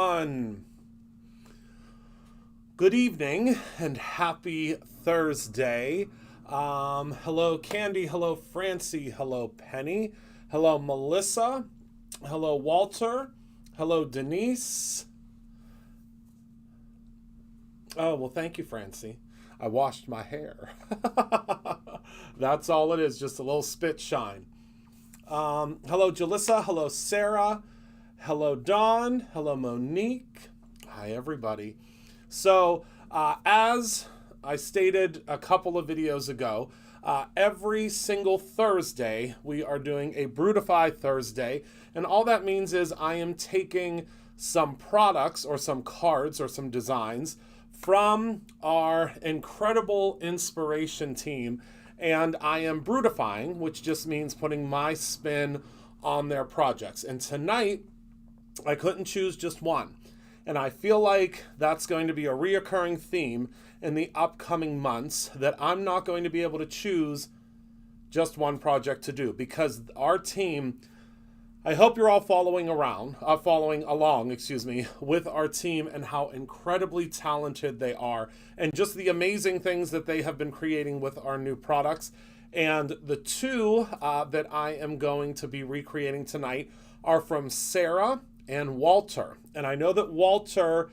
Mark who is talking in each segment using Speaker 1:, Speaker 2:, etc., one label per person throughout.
Speaker 1: everyone. Good evening and happy Thursday. Hello Candy, hello Francie, hello Penny, hello Melissa, hello Walter, hello Denise. Oh, well, thank you, Francie. I washed my hair. That's all it is, just a little spit shine. Hello Jalissa, hello Sara, hello Dawn, hello Monique. Hi everybody. So as I stated a couple of videos ago, every single Thursday we are doing a Brutify Thursday, and all that means is I am taking some products or some cards or some designs from our incredible inspiration team, and I am brutifying, which just means putting my spin on their projects. And tonight, I couldn't choose just one. And I feel like that's going to be a reoccurring theme in the upcoming months, that I'm not going to be able to choose just one project to do, because our team, I hope you're all following along, with our team and how incredibly talented they are and just the amazing things that they have been creating with our new products. And the two that I am going to be recreating tonight are from Sara and Walter. And I know that Walter,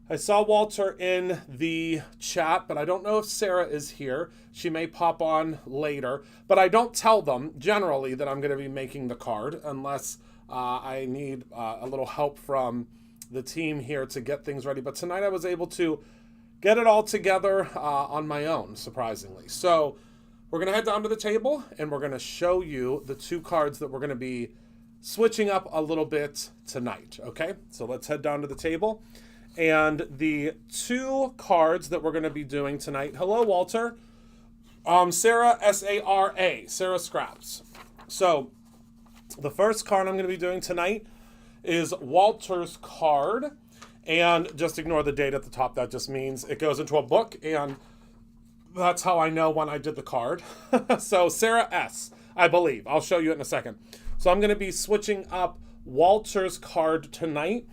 Speaker 1: I saw Walter in the chat, but I don't know if Sara is here. She may pop on later, but I don't tell them generally that I'm going to be making the card unless I need a little help from the team here to get things ready. But tonight I was able to get it all together on my own, surprisingly. So we're going to head down to the table and we're going to show you the two cards that we're going to be switching up a little bit tonight. Okay, so let's head down to the table. And the two cards that we're going to be doing tonight. Hello, Walter. Sara, S-A-R-A, Sara Scraps. So the first card I'm going to be doing tonight is Walter's card. And just ignore the date at the top. That just means it goes into a book. And that's how I know when I did the card. So Sara S, I believe. I'll show you it in a second. So I'm going to be switching up Walter's card tonight.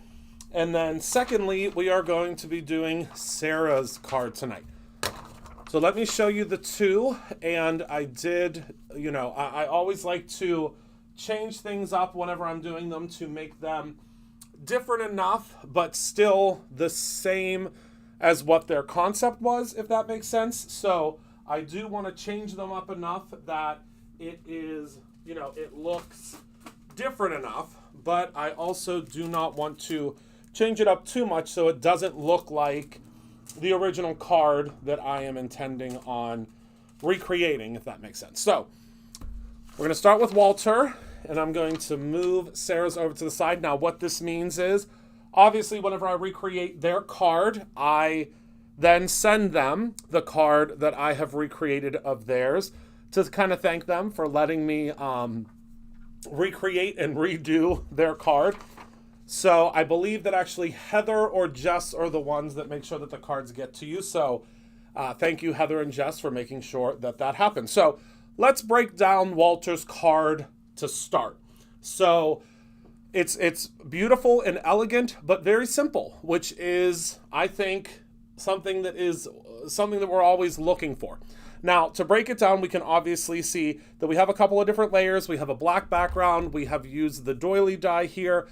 Speaker 1: And then secondly, we are going to be doing Sara's card tonight. So let me show you the two. And I did, I always like to change things up whenever I'm doing them to make them different enough, but still the same as what their concept was, if that makes sense. So I do want to change them up enough that it is, it looks different enough, but I also do not want to change it up too much so it doesn't look like the original card that I am intending on recreating, if that makes sense. So we're going to start with Walter, and I'm going to move Sara's over to the side. Now what this means is, obviously whenever I recreate their card, I then send them the card that I have recreated of theirs to kind of thank them for letting me recreate and redo their card. So I believe that actually Heather or Jess are the ones that make sure that the cards get to you. So thank you, Heather and Jess, for making sure that that happens. So let's break down Walter's card to start. So it's beautiful and elegant, but very simple, which is, I think, something that we're always looking for. Now, to break it down, we can obviously see that we have a couple of different layers. We have a black background. We have used the Doily Die here.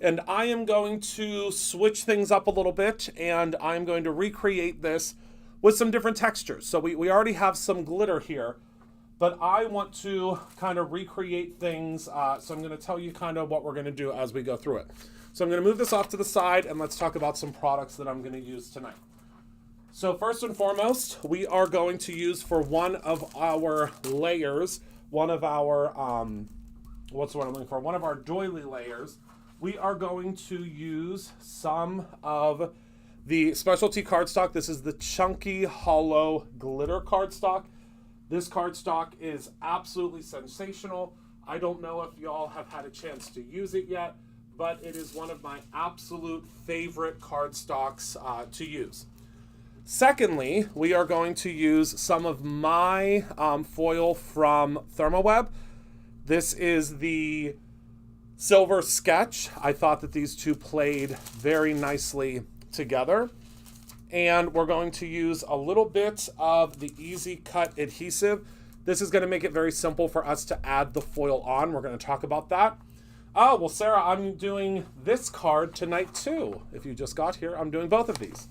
Speaker 1: And I am going to switch things up a little bit, and I'm going to recreate this with some different textures. So we already have some glitter here, but I want to kind of recreate things. So I'm going to tell you kind of what we're going to do as we go through it. So I'm going to move this off to the side, and let's talk about some products that I'm going to use tonight. So first and foremost, we are going to use for one of our layers, one of our, what's the word I'm looking for? One of our doily layers. We are going to use some of the specialty cardstock. This is the chunky hollow glitter cardstock. This cardstock is absolutely sensational. I don't know if y'all have had a chance to use it yet, but it is one of my absolute favorite cardstocks to use. Secondly, we are going to use some of my foil from ThermoWeb. This is the Silver Sketch. I thought that these two played very nicely together. And we're going to use a little bit of the Easy Cut adhesive. This is going to make it very simple for us to add the foil on. We're going to talk about that. Oh, well, Sarah, I'm doing this card tonight too. If you just got here, I'm doing both of these.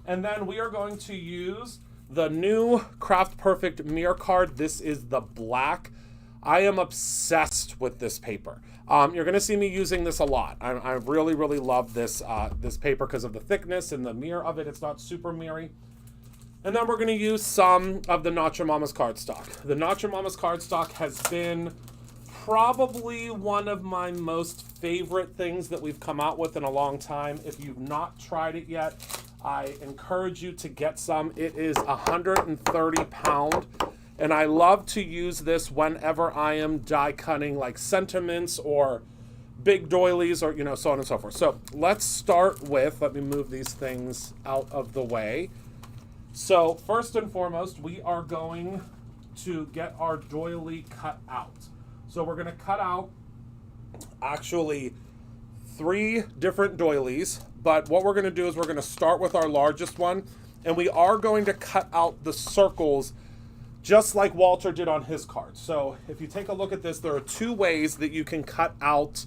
Speaker 1: And then we are going to use the new Craft Perfect mirror card. This is the black. I am obsessed with this paper. You're going to see me using this a lot. I really, really love this, this paper because of the thickness and the mirror of it. It's not super mirrory. And then we're going to use some of the Nacho Mama's cardstock. The Nacho Mama's cardstock has been probably one of my most favorite things that we've come out with in a long time. If you've not tried it yet, I encourage you to get some. It is 130 pound. And I love to use this whenever I am die cutting like sentiments or big doilies or, you know, so on and so forth. So let's start with, let me move these things out of the way. So first and foremost, we are going to get our doily cut out. So we're going to cut out actually 3 different doilies. But what we're going to do is we're going to start with our largest one. And we are going to cut out the circles just like Walter did on his card. So if you take a look at this, there are 2 ways that you can cut out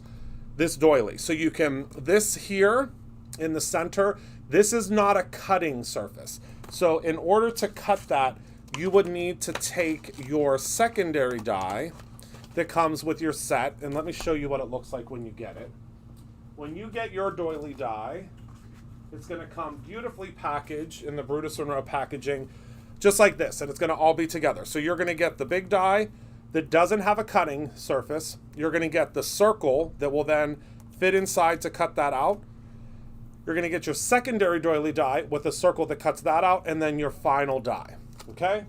Speaker 1: this doily. So you can, this here in the center, this is not a cutting surface. So in order to cut that, you would need to take your secondary die that comes with your set, and let me show you what it looks like when you get it. When you get your doily die, it's gonna come beautifully packaged in the Brutify packaging, just like this, and it's going to all be together. So you're going to get the big die that doesn't have a cutting surface. You're going to get the circle that will then fit inside to cut that out. You're going to get your secondary doily die with a circle that cuts that out, and then your final die, okay?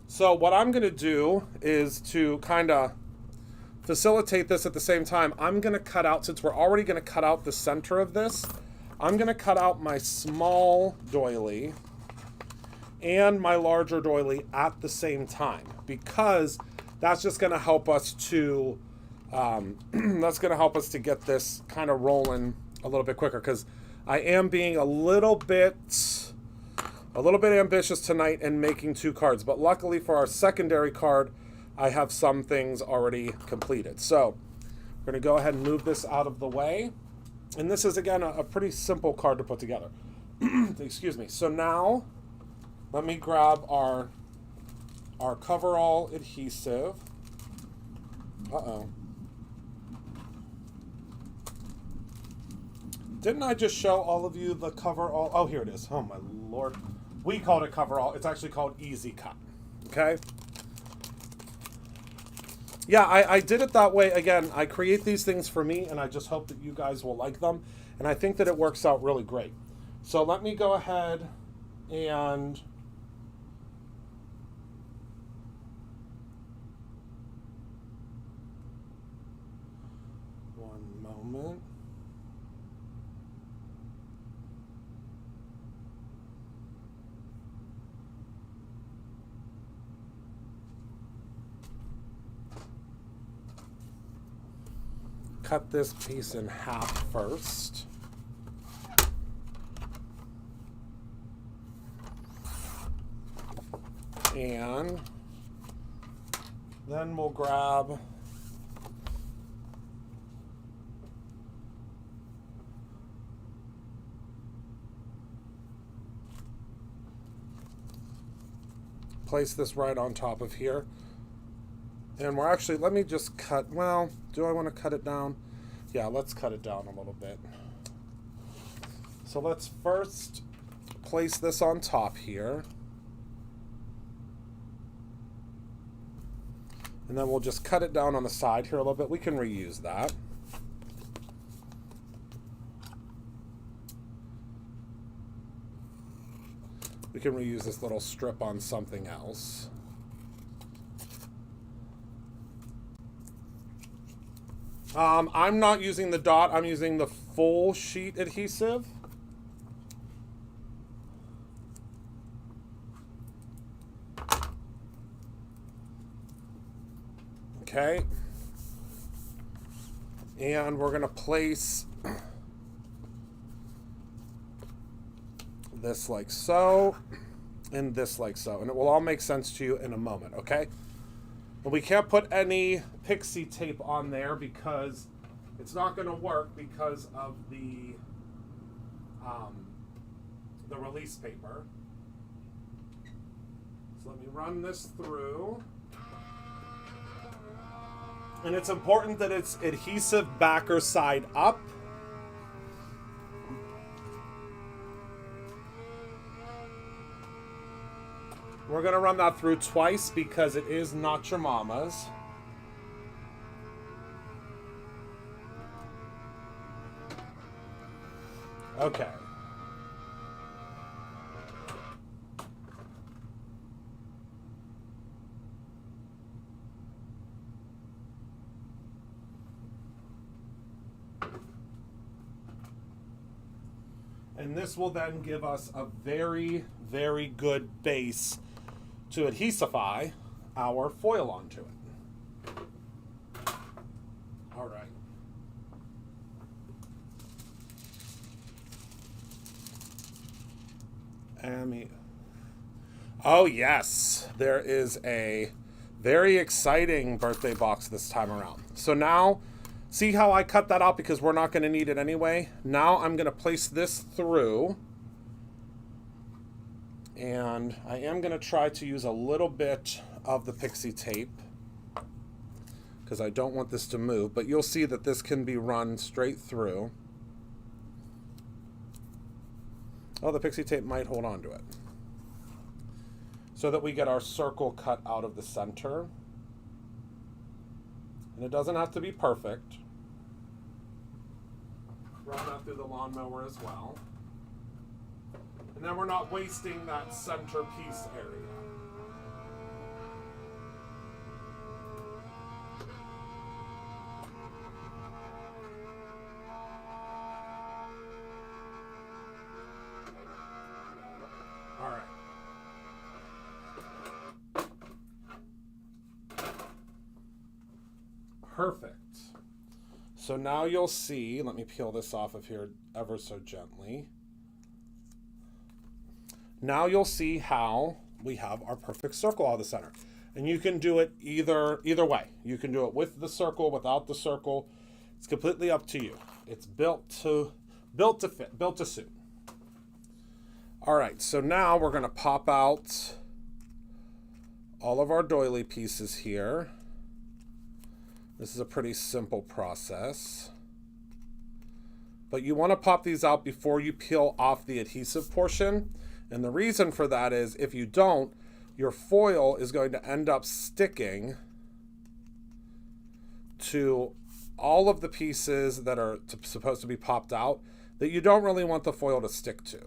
Speaker 1: So what I'm going to do is to kind of facilitate this at the same time, I'm going to cut out, since we're already going to cut out the center of this, I'm going to cut out my small doily and my larger doily at the same time, because that's just going to help us to get this kind of rolling a little bit quicker, because I am being a little bit ambitious tonight and making 2 cards, but luckily for our secondary card I have some things already completed. So we're going to go ahead and move this out of the way, and this is again a pretty simple card to put together. Excuse me. So now let me grab our coverall adhesive. Uh-oh. Didn't I just show all of you the coverall? Oh, here it is. Oh, my Lord. We called it coverall. It's actually called Easy Cut. Okay? Yeah, I did it that way. Again, I create these things for me, and I just hope that you guys will like them. And I think that it works out really great. So let me go ahead and moment. Cut this piece in half first. And then we'll grab place this right on top of here. And we're actually, let me just cut, well, do I want to cut it down? Yeah, let's cut it down a little bit. So let's first place this on top here. And then we'll just cut it down on the side here a little bit. We can reuse that. We can reuse this little strip on something else. I'm not using the dot, I'm using the full sheet adhesive. Okay. And we're going to place this like so, and this like so. And it will all make sense to you in a moment, okay? And we can't put any pixie tape on there because it's not going to work because of the release paper. So let me run this through. And it's important that it's adhesive backer side up. We're going to run that through twice because it is not your mama's. Okay. And this will then give us a very, very good base to adhesify our foil onto it. All right. Oh yes, there is a very exciting birthday box this time around. So now, see how I cut that out because we're not going to need it anyway? Now I'm going to place this through. And I am going to try to use a little bit of the pixie tape because I don't want this to move. But you'll see that this can be run straight through. Oh, the pixie tape might hold on to it. So that we get our circle cut out of the center. And it doesn't have to be perfect. Run that through the lawnmower as well. And then we're not wasting that centerpiece area. All right. Perfect. So now you'll see, let me peel this off of here ever so gently. Now you'll see how we have our perfect circle out of the center. And you can do it either way. You can do it with the circle, without the circle. It's completely up to you. It's built to fit, built to suit. All right, so now we're gonna pop out all of our doily pieces here. This is a pretty simple process. But you wanna pop these out before you peel off the adhesive portion. And the reason for that is if you don't, your foil is going to end up sticking to all of the pieces that are supposed to be popped out that you don't really want the foil to stick to,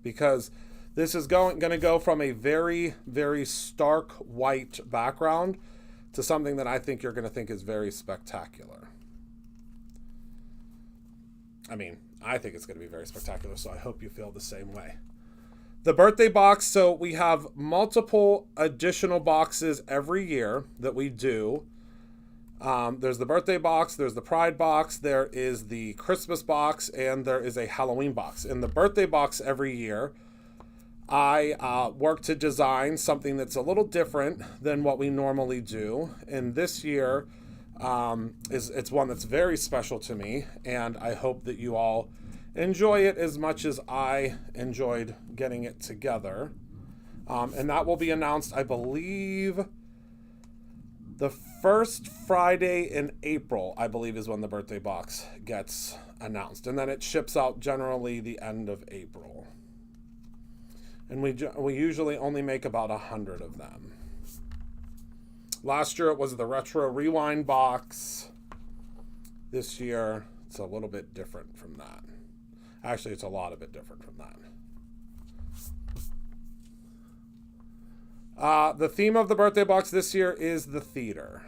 Speaker 1: because this is going to go from a very, very stark white background to something that I think you're going to think is very spectacular. I mean, I think it's going to be very spectacular, so I hope you feel the same way. The birthday box, so we have multiple additional boxes every year that we do. There's the birthday box, there's the pride box, there is the Christmas box, and there is a Halloween box. In the birthday box every year, I work to design something that's a little different than what we normally do. And this year, it's one that's very special to me, and I hope that you all enjoy it as much as I enjoyed getting it together. And that will be announced, I believe, the first Friday in April, I believe, is when the birthday box gets announced. And then it ships out generally the end of April. And we usually only make about 100 of them. Last year it was the Retro Rewind box. This year it's a little bit different from that. Actually, it's a lot of bit different from that. The theme of the birthday box this year is the theater.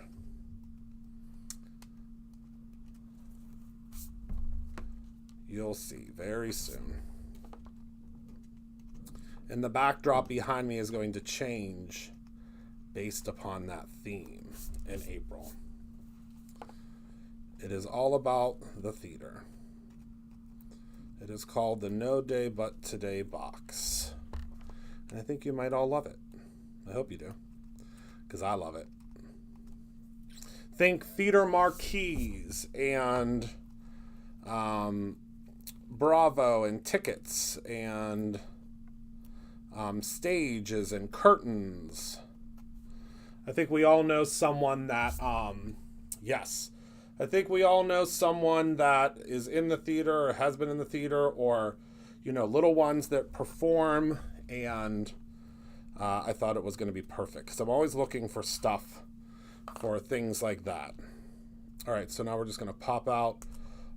Speaker 1: You'll see very soon. And the backdrop behind me is going to change based upon that theme in April. It is all about the theater. It is called the No Day But Today box. And I think you might all love it. I hope you do, because I love it. Think theater marquees and Bravo and tickets and stages and curtains. I think we all know someone that, yes, I think we all know someone that is in the theater or has been in the theater, or, you know, little ones that perform, and I thought it was going to be perfect because I'm always looking for stuff for things like that. All right, so now we're just going to pop out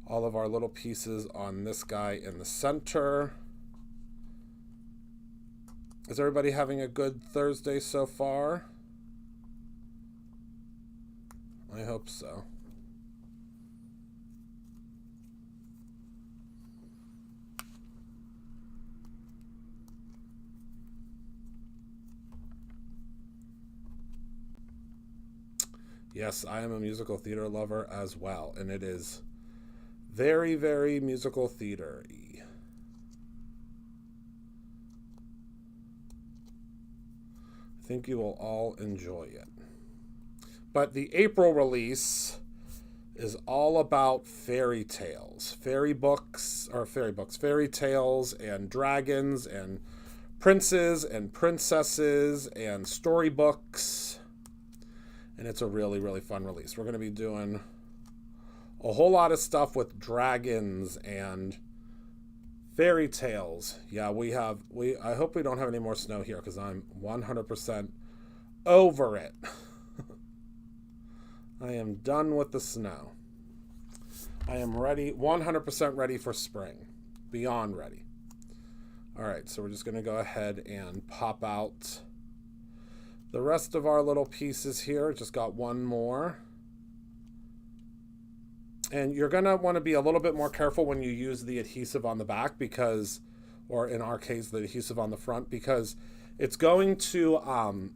Speaker 1: all of our little pieces on this guy in the center. Is everybody having a good Thursday so far? I hope so. Yes, I am a musical theater lover as well, and it is very, very musical theater-y. I think you will all enjoy it. But the April release is all about fairy tales, fairy tales and dragons and princes and princesses and storybooks. And it's a really, really fun release. We're going to be doing a whole lot of stuff with dragons and fairy tales. Yeah, I hope we don't have any more snow here because I'm 100% over it. I am done with the snow. I am ready, 100% ready for spring. Beyond ready. All right, so we're just going to go ahead and pop out the rest of our little pieces here. Just got one more. And you're going to want to be a little bit more careful when you use the adhesive on the back because, or in our case, the adhesive on the front, because it's going to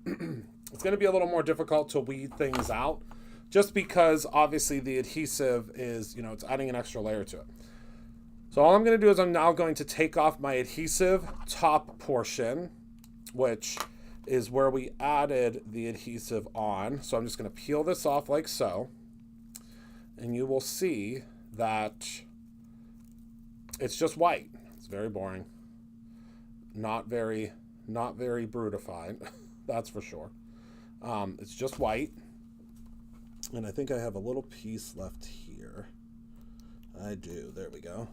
Speaker 1: it's going to be a little more difficult to weed things out just because obviously the adhesive is, you know, it's adding an extra layer to it. So all I'm going to do is I'm now going to take off my adhesive top portion, which is where we added the adhesive on. So I'm just going to peel this off like so. And you will see that it's just white. It's very boring. Not very Brutified, that's for sure. It's just white. And I think I have a little piece left here. I do. There we go.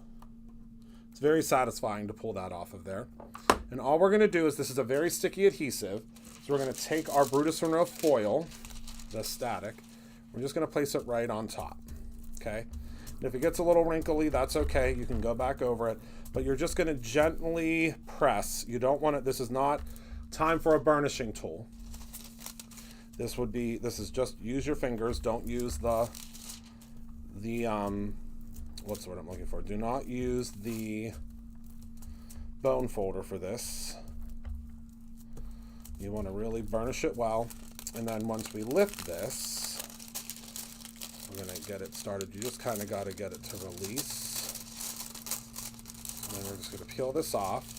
Speaker 1: It's very satisfying to pull that off of there. And all we're going to do is, this is a very sticky adhesive, so we're going to take our Brutify foil, the static, we're just going to place it right on top. Okay? And if it gets a little wrinkly, that's okay. You can go back over it. But you're just going to gently press. You don't want it, this is not time for a burnishing tool. This is just, use your fingers. Don't use what's the word I'm looking for? Do not use the bone folder for this. You want to really burnish it well. And then once we lift this, we're going to get it started. You just kind of got to get it to release. And then we're just going to peel this off.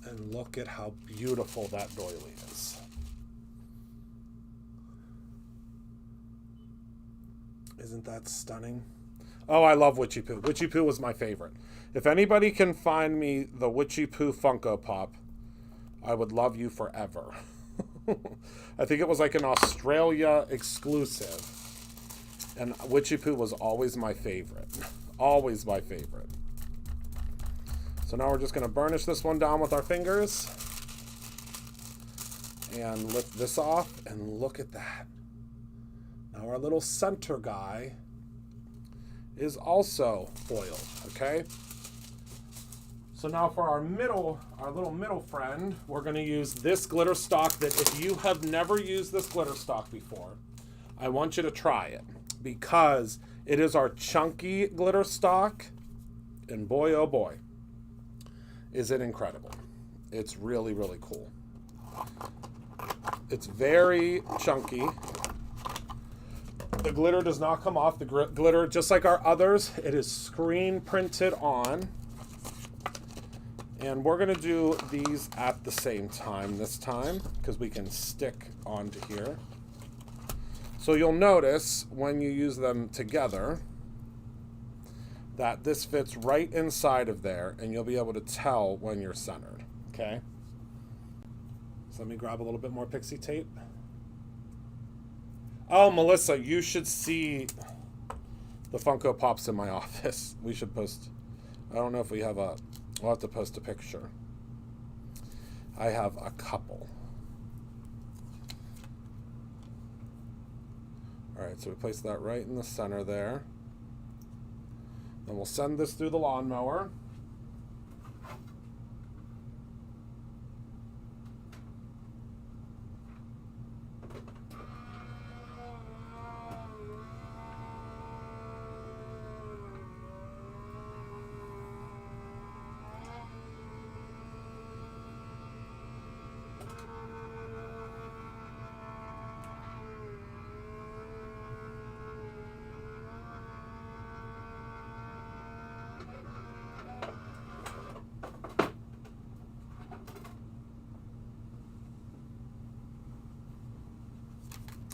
Speaker 1: And look at how beautiful that doily is. Isn't that stunning? Oh, I love Witchy Poo. Witchy Poo was my favorite. If anybody can find me the Witchy Poo Funko Pop, I would love you forever. I think it was like an Australia exclusive. And Witchy Poo was always my favorite. Always my favorite. So now we're just going to burnish this one down with our fingers. And lift this off. And look at that. Now our little center guy is also foiled, okay? So now for our little middle friend, we're going to use this glitter stock that if you have never used this glitter stock before, I want you to try it because it is our chunky glitter stock, and boy, oh boy, is it incredible. It's really, really cool. It's very chunky. The glitter does not come off. The glitter, just like our others, it is screen printed on. And we're going to do these at the same time this time, because we can stick onto here. So you'll notice when you use them together that this fits right inside of there, and you'll be able to tell when you're centered, okay? So let me grab a little bit more pixie tape. Oh, Melissa, you should see the Funko Pops in my office. We should post, I don't know if we have a, we'll have to post a picture. I have a couple. All right, so we place that right in the center there. Then we'll send this through the lawnmower.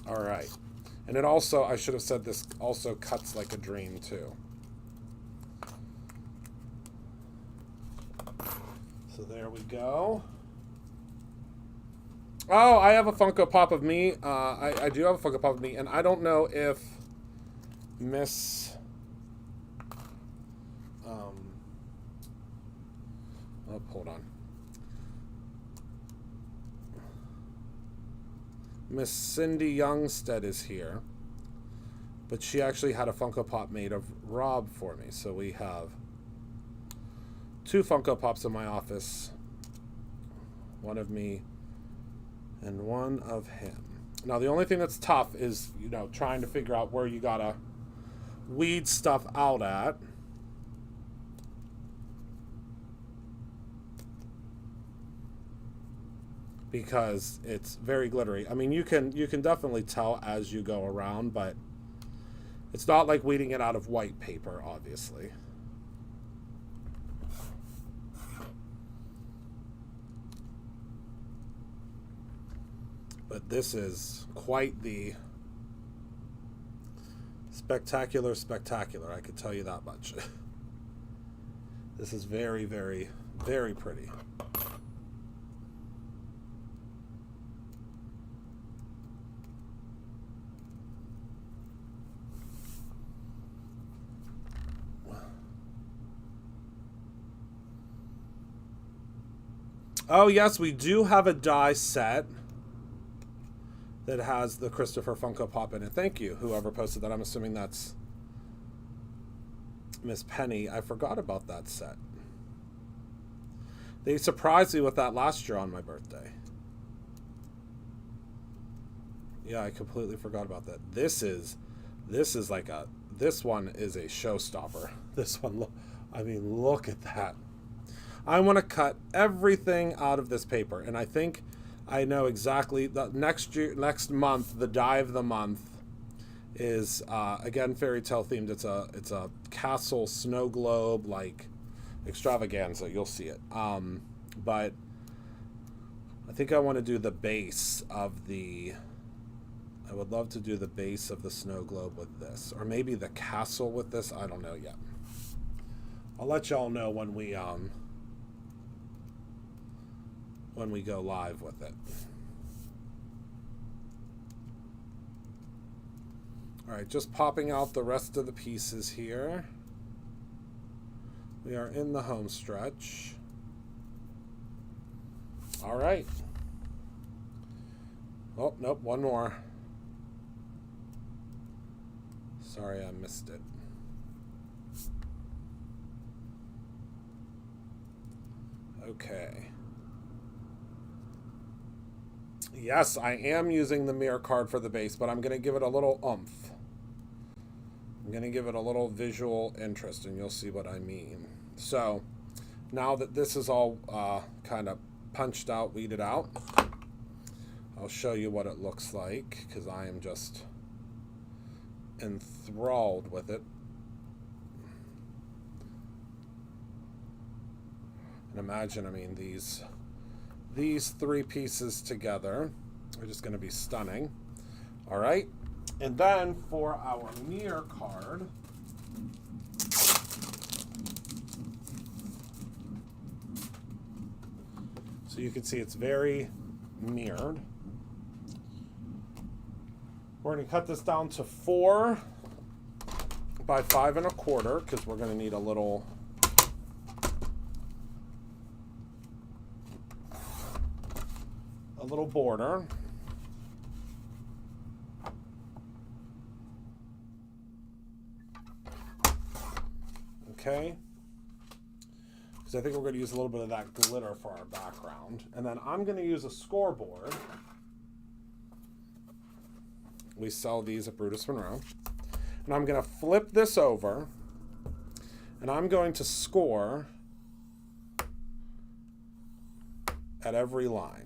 Speaker 1: All right. And it also, I should have said this also cuts like a dream too. So there we go. Oh, I have a Funko Pop of me. I do have a Funko Pop of me, and I don't know if Miss... oh, hold on. Miss Cindy Youngstead is here, but she actually had a Funko Pop made of Rob for me. So we have 2 Funko Pops in my office, one of me and one of him. Now the only thing that's tough is, you know, trying to figure out where you gotta weed stuff out at. Because it's very glittery. I mean, you can definitely tell as you go around, but it's not like weeding it out of white paper, obviously. But this is quite the spectacular, I could tell you that much. This is very, very, very pretty. Oh, yes, we do have a die set that has the Christopher Funko Pop in it. Thank you, whoever posted that. I'm assuming that's Miss Penny. I forgot about that set. They surprised me with that last year on my birthday. Yeah, I completely forgot about that. This is like a, this one is a showstopper. This one, I mean, look at that. I want to cut everything out of this paper, and I think I know exactly. The next month, the die of the month is again fairy tale themed. It's a castle snow globe like extravaganza. You'll see it. But I think I want to do the base of the. I would love to do the base of the snow globe with this, or maybe the castle with this. I don't know yet. I'll let y'all know when we go live with it. All right, just popping out the rest of the pieces here. We are in the home stretch. All right. Oh, nope, one more. Sorry, I missed it. Okay. Yes, I am using the mirror card for the base, but I'm going to give it a little oomph. I'm going to give it a little visual interest, and you'll see what I mean. So, now that this is all kind of punched out, weeded out, I'll show you what it looks like, because I am just enthralled with it. And imagine, I mean, these three pieces together are just going to be stunning. All right. And then for our mirror card, so you can see it's very mirrored. We're going to cut this down to 4 by 5 1/4 because we're going to need a little border. Okay. Because I think we're going to use a little bit of that glitter for our background. And then I'm going to use a scoreboard. We sell these at Brutus Monroe. And I'm going to flip this over. And I'm going to score at every line.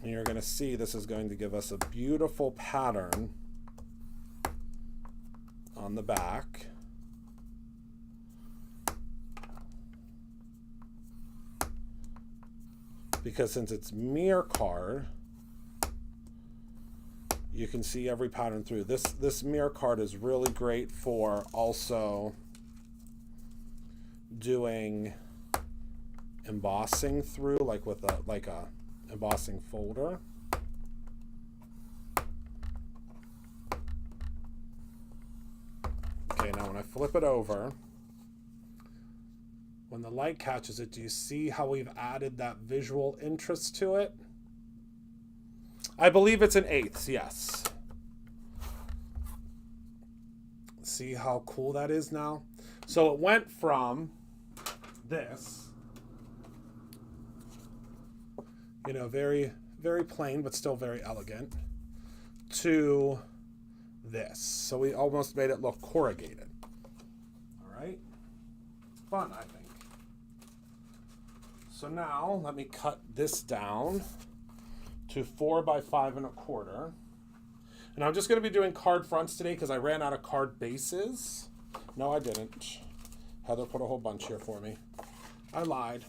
Speaker 1: And you're going to see this is going to give us a beautiful pattern on the back. Because since it's mirror card, you can see every pattern through. This mirror card is really great for also doing embossing through, like with a embossing folder. Okay, now when I flip it over, when the light catches it, do you see how we've added that visual interest to it? I believe it's an 1/8, yes. See how cool that is now? So it went from this, you know, very, very plain, but still very elegant, to this. So we almost made it look corrugated. All right. Fun, I think. So now let me cut this down to 4 by 5 1/4. And I'm just going to be doing card fronts today because I ran out of card bases. No, I didn't. Heather put a whole bunch here for me. I lied.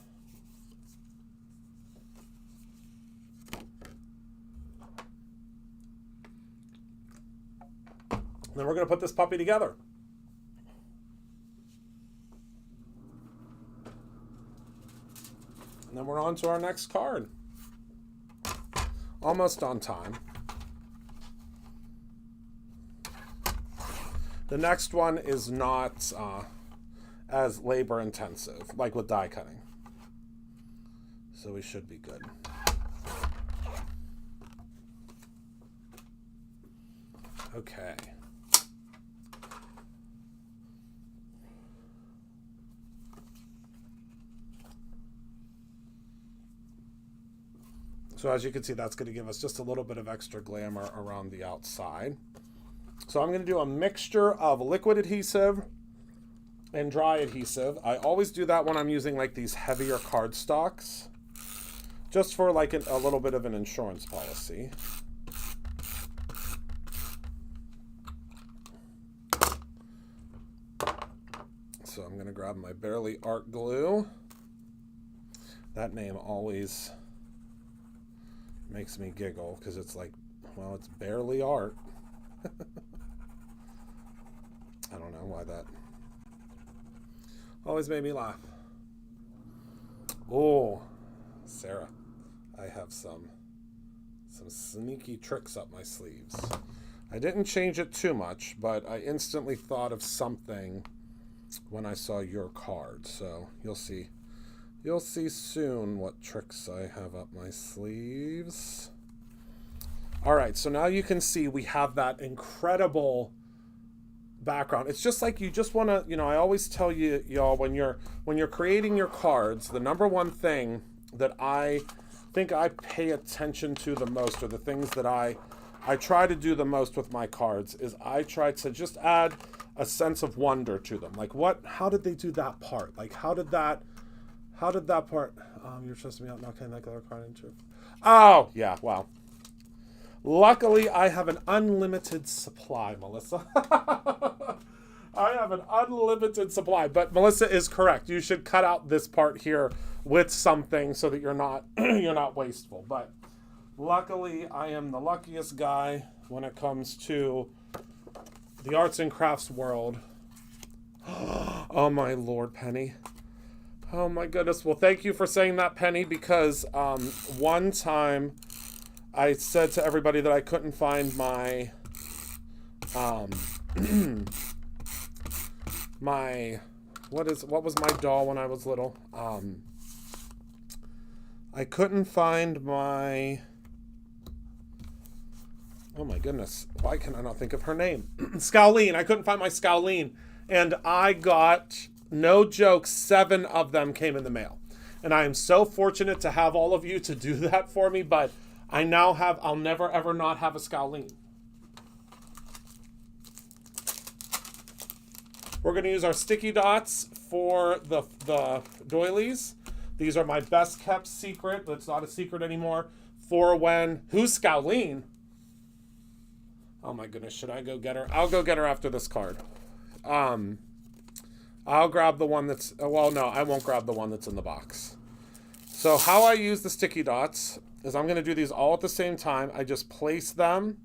Speaker 1: Then we're going to put this puppy together. And then we're on to our next card. Almost on time. The next one is not as labor intensive, like with die cutting. So we should be good. Okay. So as you can see, that's going to give us just a little bit of extra glamour around the outside. So I'm going to do a mixture of liquid adhesive and dry adhesive. I always do that when I'm using like these heavier cardstocks, just for like a little bit of an insurance policy. So I'm going to grab my Barely Art glue. That name always makes me giggle because it's like, well, it's barely art. I don't know why that always made me laugh. Oh, Sara, I have some sneaky tricks up my sleeves. I didn't change it too much, but I instantly thought of something when I saw your card. So you'll see soon what tricks I have up my sleeves. All right, so now you can see we have that incredible background. It's just like you just want to, you know, I always tell you, y'all, when you're creating your cards, the number one thing that I think I pay attention to the most, or the things that I I try to do the most with my cards is I try to just add a sense of wonder to them. Like how did they do that part? Like how did that part, you're trusting me out, not cutting that color card into. Oh, yeah, wow. Luckily, I have an unlimited supply, Melissa. I have an unlimited supply, but Melissa is correct. You should cut out this part here with something so that you're not you're not wasteful. But luckily, I am the luckiest guy when it comes to the arts and crafts world. Oh my Lord, Penny. Oh my goodness. Well, thank you for saying that, Penny, because one time I said to everybody that I couldn't find my what was my doll when I was little? I couldn't find my, oh my goodness, why can I not think of her name? Scowleen. I couldn't find my Scowleen. And I got, no joke, 7 of them came in the mail. And I am so fortunate to have all of you to do that for me, but I now have, I'll never ever not have a Scowleen. We're going to use our sticky dots for the doilies. These are my best kept secret. That's not a secret anymore. For when, who's Scowleen? Oh my goodness, should I go get her? I'll go get her after this card. I'll grab the one that's, well, no, I won't grab the one that's in the box. So how I use the sticky dots is I'm going to do these all at the same time. I just place them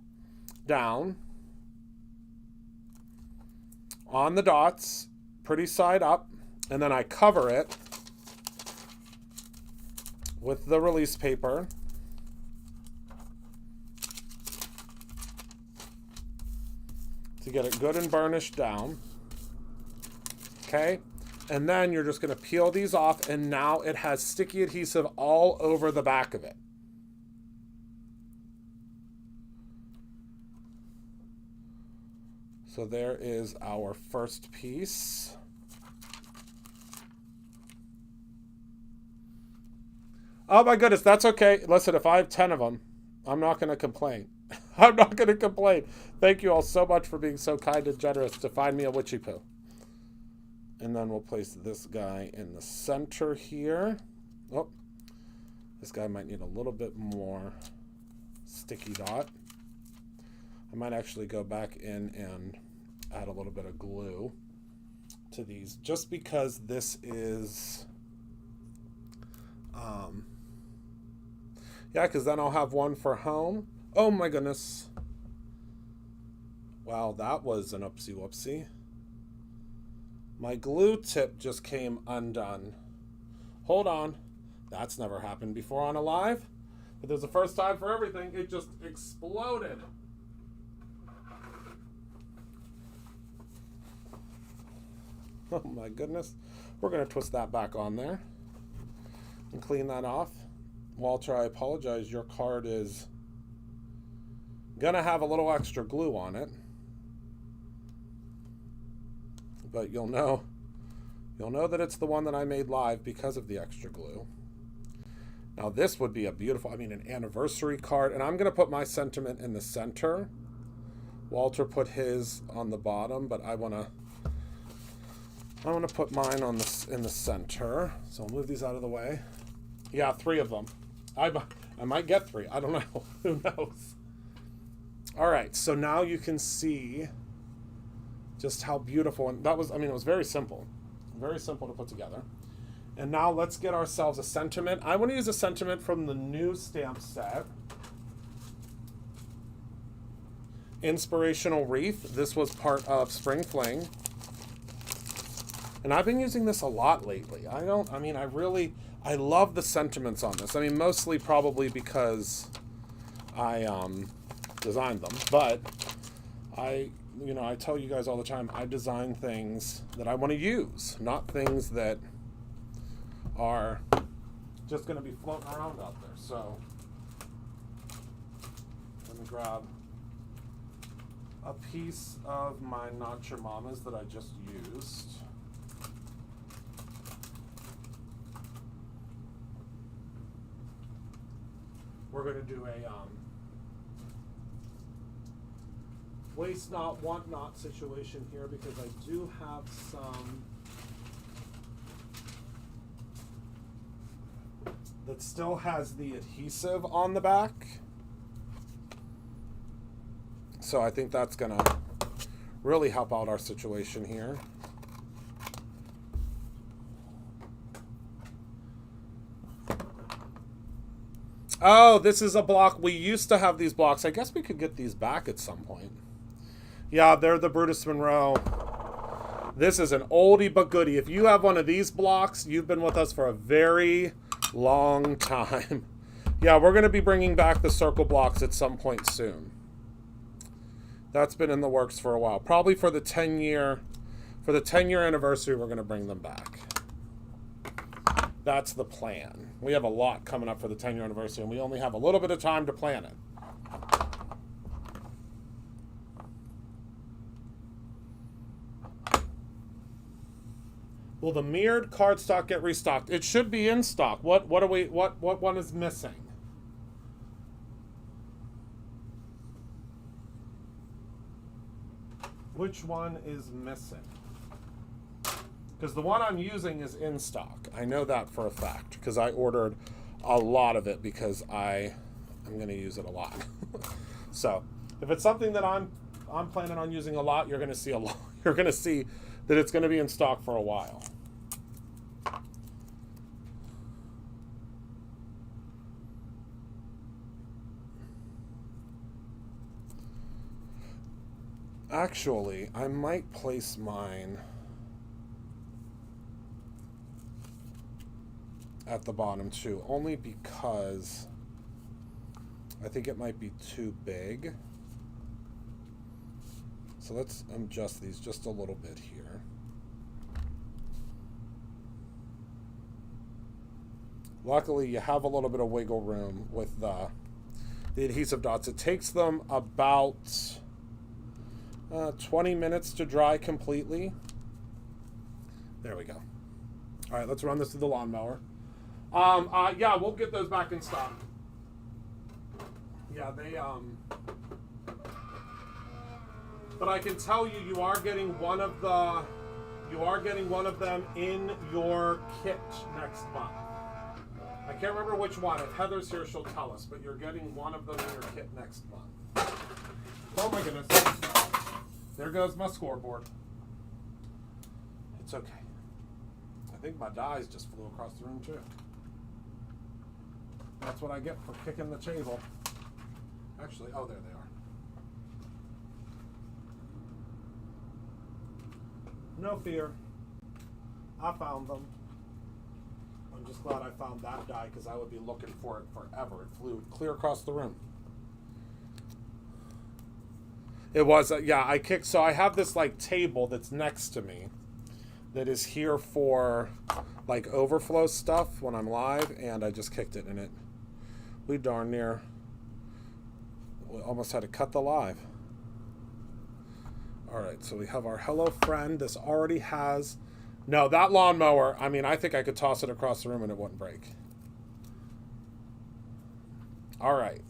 Speaker 1: down on the dots, pretty side up, and then I cover it with the release paper. To get it good and burnished down. Okay, and then you're just going to peel these off, and now it has sticky adhesive all over the back of it. So there is our first piece. Oh my goodness, that's okay. Listen, if I have 10 of them, I'm not going to complain. I'm not going to complain. Thank you all so much for being so kind and generous to find me a witchy poo. And then we'll place this guy in the center here. Oh, this guy might need a little bit more sticky dot. I might actually go back in and add a little bit of glue to these, just because this is, yeah, because then I'll have one for home. Oh my goodness. Wow, that was an oopsie whoopsie. My glue tip just came undone. Hold on. That's never happened before on a live. But there's a first time for everything. It just exploded. Oh my goodness. We're going to twist that back on there and clean that off. Walter, I apologize. Your card is going to have a little extra glue on it. But you'll know that it's the one that I made live because of the extra glue. Now this would be a beautiful, an anniversary card, and I'm going to put my sentiment in the center. Walter put his on the bottom, but I want to put mine on in the center. So I'll move these out of the way. Yeah, 3 of them. I might get 3. I don't know. Who knows? All right, so now you can see just how beautiful, and that was, it was very simple to put together. And now let's get ourselves a sentiment. I want to use a sentiment from the new stamp set. Inspirational Wreath. This was part of Spring Fling. And I've been using this a lot lately. I love the sentiments on this. Mostly probably because I designed them, but I tell you guys all the time, I design things that I want to use, not things that are just going to be floating around out there. So let me grab a piece of my Not Your Mama's that I just used. We're going to do waste not, want not situation here, because I do have some that still has the adhesive on the back. So I think that's gonna really help out our situation here. Oh, this is a block. We used to have these blocks. I guess we could get these back at some point. Yeah, they're the Brutus Monroe. This is an oldie but goodie. If you have one of these blocks, you've been with us for a very long time. Yeah, we're going to be bringing back the circle blocks at some point soon. That's been in the works for a while. Probably for the 10-year anniversary, we're going to bring them back. That's the plan. We have a lot coming up for the 10-year anniversary, and we only have a little bit of time to plan it. Will the mirrored cardstock get restocked? It should be in stock. What one is missing? Which one is missing? Because the one I'm using is in stock. I know that for a fact, because I ordered a lot of it because I'm going to use it a lot. So if it's something that I'm planning on using a lot, you're going to see a lot. You're going to see that it's going to be in stock for a while. Actually, I might place mine at the bottom too, only because I think it might be too big. So let's adjust these just a little bit here. Luckily, you have a little bit of wiggle room with the adhesive dots. It takes them about 20 minutes to dry completely. There we go. All right, let's run this through the lawnmower. Yeah, we'll get those back in stock. Yeah, but I can tell you, you are getting one of them in your kit next month. I can't remember which one. If Heather's here, she'll tell us, but you're getting one of them in your kit next month. Oh my goodness. There goes my scoreboard. It's okay. I think my dies just flew across the room too. That's what I get for kicking the table. Actually, oh, there they are. No fear. I found them. I'm just glad I found that die, because I would be looking for it forever. It flew clear across the room. It was, yeah, I kicked, so I have this like table that's next to me that is here for like overflow stuff when I'm live, and I just kicked it in it. We darn near almost had to cut the live. All right, so we have our hello friend. This already has, no, that lawnmower, I mean, I think I could toss it across the room and it wouldn't break. All right.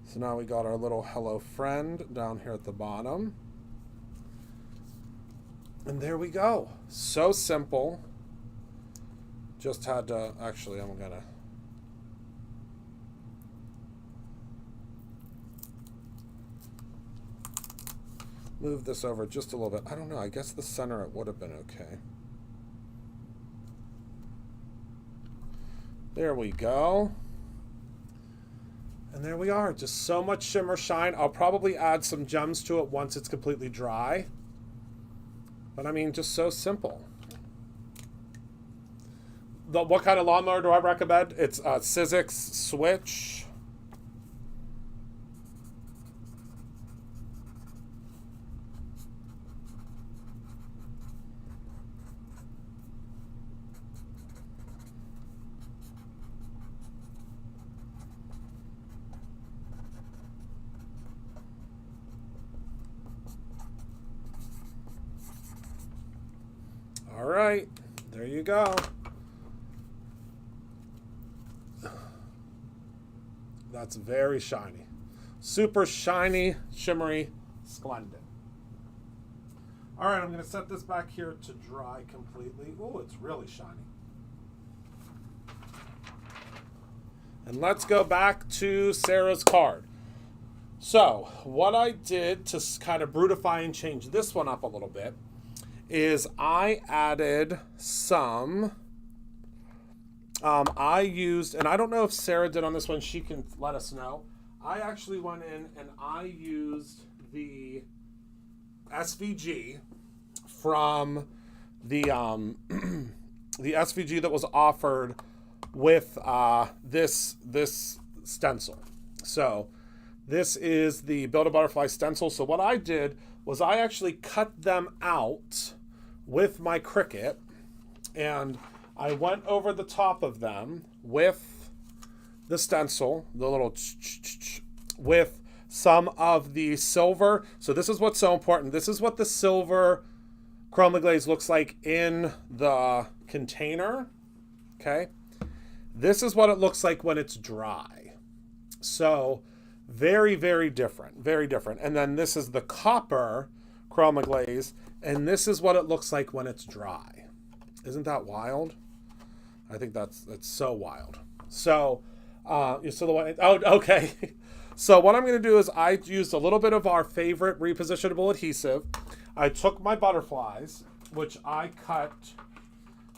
Speaker 1: So now we got our little hello friend down here at the bottom. And there we go. So simple. Just had to, actually, I'm going to move this over just a little bit. I don't know. I guess the center it would have been okay. There we go. And there we are. Just so much shimmer shine. I'll probably add some gems to it once it's completely dry. But I mean, just so simple. What kind of lawnmower do I recommend? It's a Sizzix Switch. All right, there you go. That's very shiny. super shiny, shimmery, splendid. All right, I'm going to set this back here to dry completely. Oh, it's really shiny. And let's go back to Sara's card. So what I did to kind of brutify and change this one up a little bit is I added some, I used, and I don't know if Sara did on this one, she can let us know. I actually went in and I used the SVG from the SVG that was offered with this stencil. So this is the Build a Butterfly stencil. So what I did was I actually cut them out with my Cricut, and I went over the top of them with the stencil, the little with some of the silver. So this is what's so important. This is what the silver Chroma glaze looks like in the container, okay? This is what it looks like when it's dry. So very, very different, very different. And then this is the copper Chroma glaze, and this is what it looks like when it's dry. Isn't that wild? I think that's so wild. So, okay. So what I'm going to do is I used a little bit of our favorite repositionable adhesive. I took my butterflies, which I cut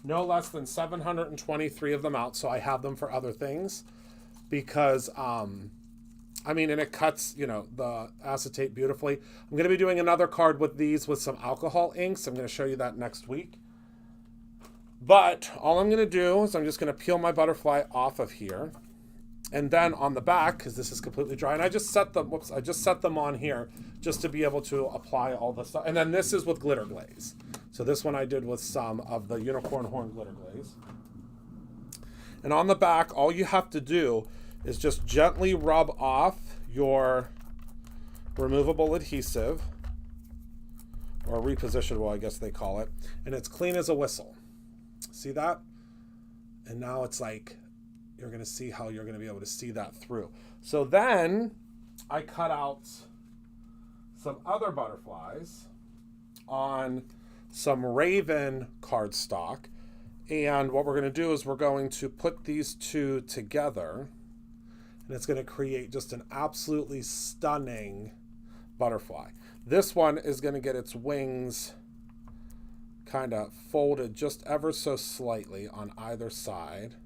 Speaker 1: no less than 723 of them out, so I have them for other things, because I mean, and it cuts, you know, the acetate beautifully. I'm going to be doing another card with these with some alcohol inks. I'm going to show you that next week. But all I'm going to do is I'm just going to peel my butterfly off of here. And then on the back, because this is completely dry, and I just set them, I just set them on here just to be able to apply all the stuff. And then this is with glitter glaze. So this one I did with some of the unicorn horn glitter glaze. And on the back, all you have to do is just gently rub off your removable adhesive, or repositionable, I guess they call it, and it's clean as a whistle. See that? And now it's like, you're going to see how you're going to be able to see that through. So then I cut out some other butterflies on some Raven cardstock, and what we're going to do is we're going to put these two together, and it's going to create just an absolutely stunning butterfly. This one is going to get its wings kind of folded just ever so slightly on either side,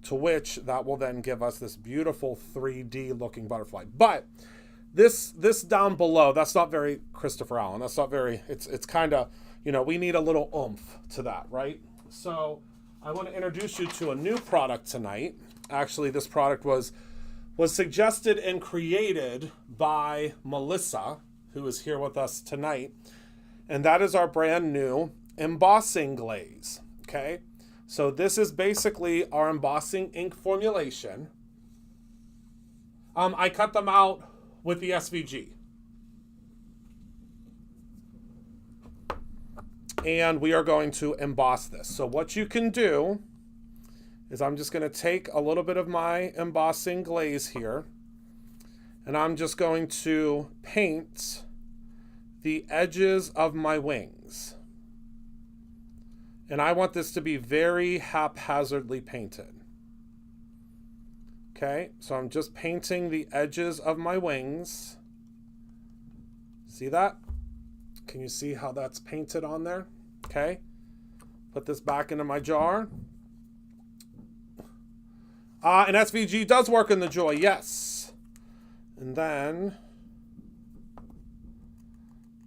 Speaker 1: to which that will then give us this beautiful 3D looking butterfly. But this down below, that's not very Christopher Allen. That's not very, it's kind of, you know, we need a little oomph to that, right? So I want to introduce you to a new product tonight. Actually, this product was suggested and created by Melissa, who is here with us tonight. And that is our brand new Embossing Glaze, okay? So this is basically our embossing ink formulation. I cut them out with the SVG. And we are going to emboss this. So what you can do is I'm just going to take a little bit of my embossing glaze here, and I'm just going to paint the edges of my wings. And I want this to be very haphazardly painted. Okay, so I'm just painting the edges of my wings. See that? Can you see how that's painted on there? Okay, put this back into my jar. And SVG does work in the Joy, yes. And then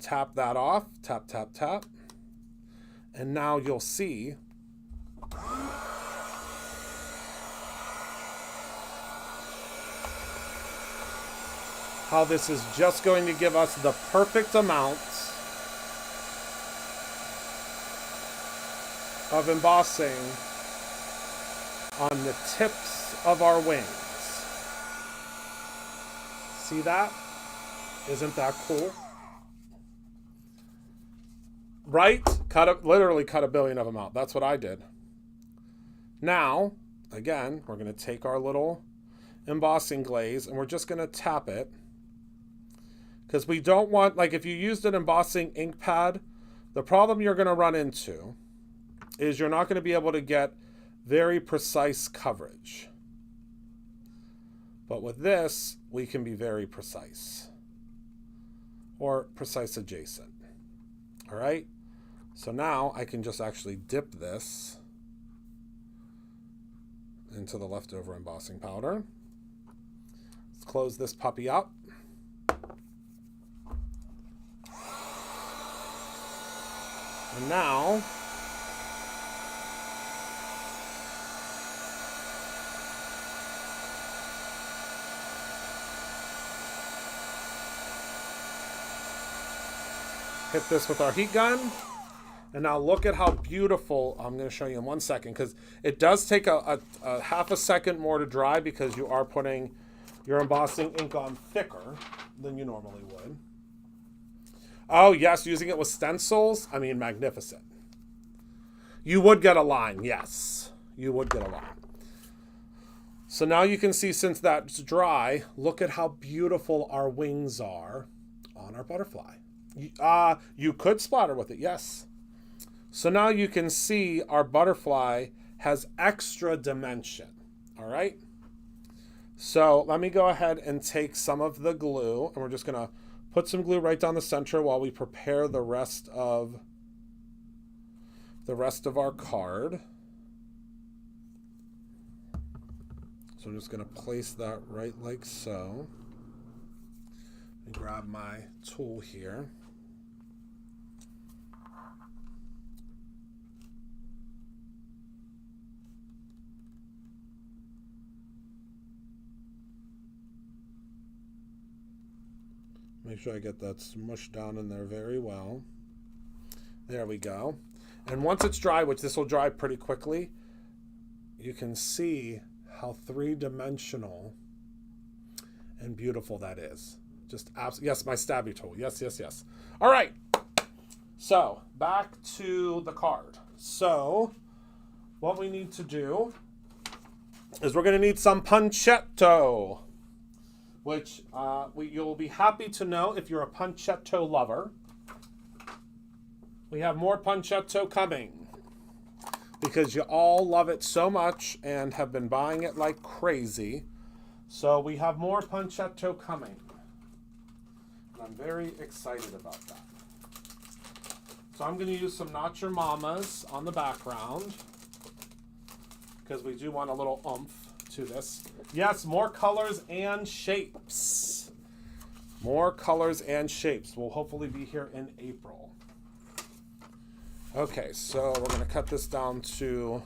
Speaker 1: tap that off, tap, tap, tap. And now you'll see how this is just going to give us the perfect amount of embossing on the tips of our wings. See that? Isn't that cool? Right? Literally cut a billion of them out. That's what I did. Now, again, we're going to take our little Embossing Glaze, and we're just going to tap it. Because we don't want, like if you used an embossing ink pad, the problem you're going to run into is you're not going to be able to get very precise coverage. But with this, we can be very precise. Or precise adjacent. All right? So now I can just actually dip this into the leftover embossing powder. Let's close this puppy up. And now, hit this with our heat gun. And now look at how beautiful, I'm going to show you in 1 second, because it does take a half a second more to dry because you are putting your embossing ink on thicker than you normally would. Oh, yes, using it with stencils, I mean, magnificent. You would get a line, yes. You would get a line. So now you can see, since that's dry, look at how beautiful our wings are on our butterfly. You could splatter with it, yes. So now you can see our butterfly has extra dimension, all right? So let me go ahead and take some of the glue, and we're just gonna put some glue right down the center while we prepare the rest of our card. So I'm just gonna place that right like so. And grab my tool here. Make sure I get that smushed down in there very well. There we go. And once it's dry, which this will dry pretty quickly, you can see how three-dimensional and beautiful that is. Just absolutely, yes, my stabby tool. Yes, yes, yes. All right. So back to the card. So what we need to do is we're going to need some Punchetto, which you'll be happy to know if you're a Punchetto lover. We have more Punchetto coming because you all love it so much and have been buying it like crazy. So we have more Punchetto coming. And I'm very excited about that. So I'm going to use some Not Your Mamas on the background because we do want a little oomph to this. Yes, more colors and shapes. More colors and shapes. We'll hopefully be here in April. Okay, so we're going to cut this down to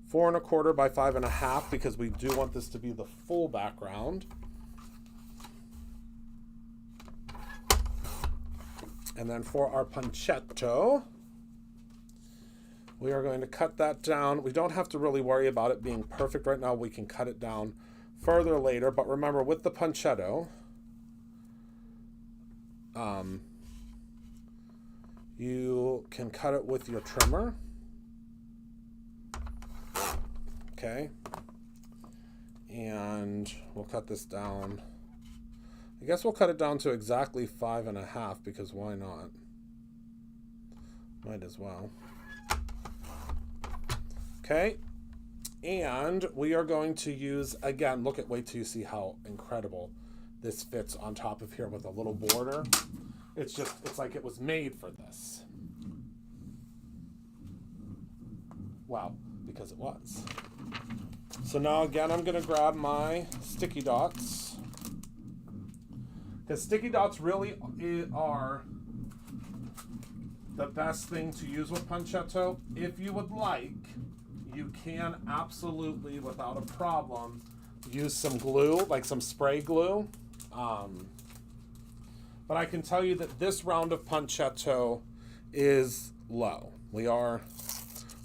Speaker 1: 4 1/4 by 5 1/2 because we do want this to be the full background. And then for our Punchetto, we are going to cut that down. We don't have to really worry about it being perfect right now. We can cut it down further later. But remember, with the Punchetto, you can cut it with your trimmer. Okay. And we'll cut this down. I guess we'll cut it down to exactly 5 1/2 because why not? Might as well. Okay, and we are going to use, again, wait till you see how incredible this fits on top of here with a little border. It's like it was made for this. Wow, because it was. So now again, I'm gonna grab my sticky dots. Because sticky dots really are the best thing to use with Punchetto. If you would like, you can absolutely, without a problem, use some glue, like some spray glue. But I can tell you that this round of Punchetto is low. We are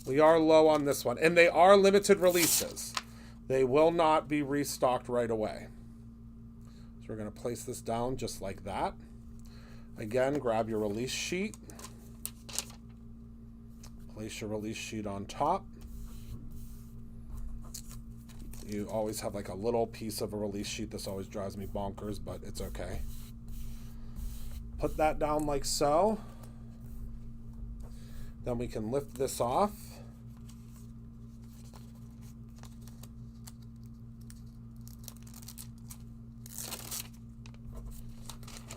Speaker 1: low on this one. And they are limited releases. They will not be restocked right away. So we're going to place this down just like that. Again, grab your release sheet. Place your release sheet on top. You always have like a little piece of a release sheet. This always drives me bonkers, but it's okay. Put that down like so. Then we can lift this off.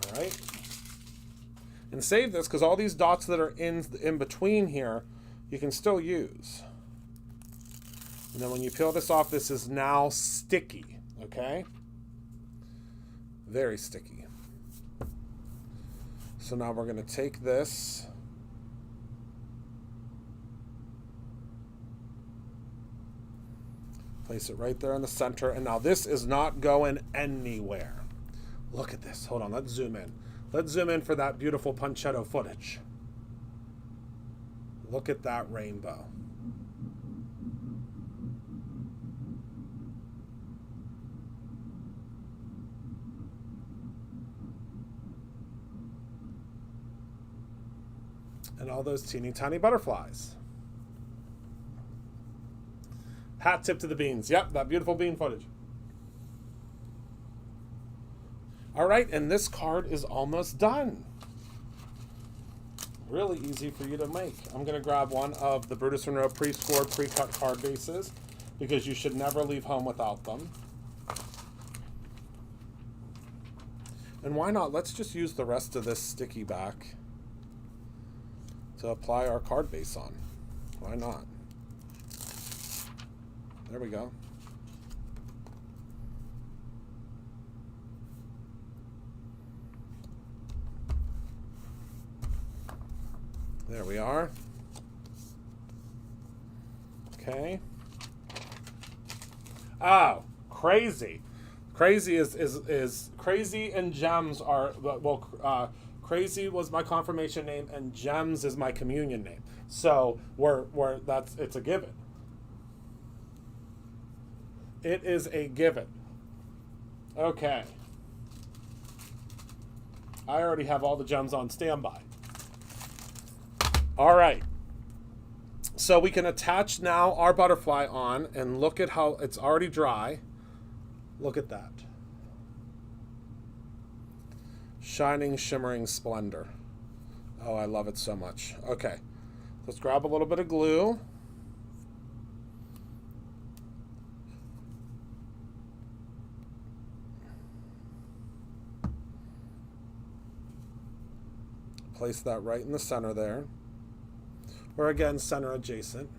Speaker 1: All right. And save this because all these dots that are in between here, you can still use. And then when you peel this off, this is now sticky, okay? Very sticky. So now we're going to take this. Place it right there in the center. And now this is not going anywhere. Look at this. Hold on, let's zoom in. Let's zoom in for that beautiful Punchetto footage. Look at that rainbow. And all those teeny tiny butterflies. Hat tip to the beans. Yep, that beautiful bean footage. All right, and this card is almost done. Really easy for you to make. I'm going to grab one of the Brutus Monroe pre-scored, pre-cut card bases because you should never leave home without them. And why not? Let's just use the rest of this sticky back to apply our card base on. Why not? There we go. There we are. Okay. Oh, crazy. Crazy is Crazy and Gems are, well, Crazy was my confirmation name and Gems is my communion name. So it's a given. It is a given. Okay. I already have all the gems on standby. All right. So we can attach now our butterfly on and look at how it's already dry. Look at that. Shining, shimmering splendor. Oh, I love it so much. Okay. Let's grab a little bit of glue. Place that right in the center there. Or again, center adjacent.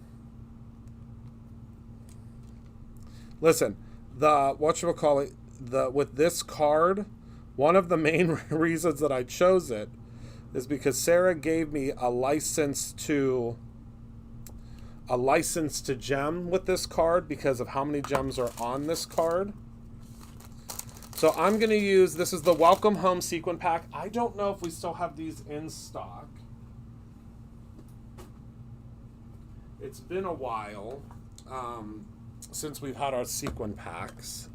Speaker 1: Listen, with this card, one of the main reasons that I chose it is because Sara gave me a license to gem with this card because of how many gems are on this card. So I'm going to use, this is the Welcome Home Sequin Pack. I don't know if we still have these in stock. It's been a while since we've had our sequin packs.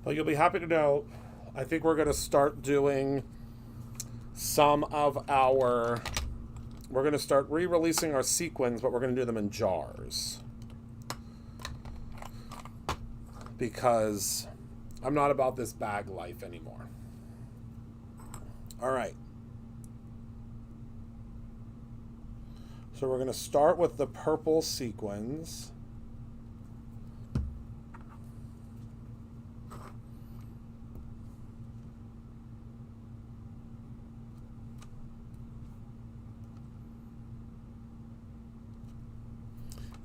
Speaker 1: Well, you'll be happy to know, I think we're going to start doing some of our... We're going to start re-releasing our sequins, but we're going to do them in jars. Because I'm not about this bag life anymore. All right. So we're going to start with the purple sequins.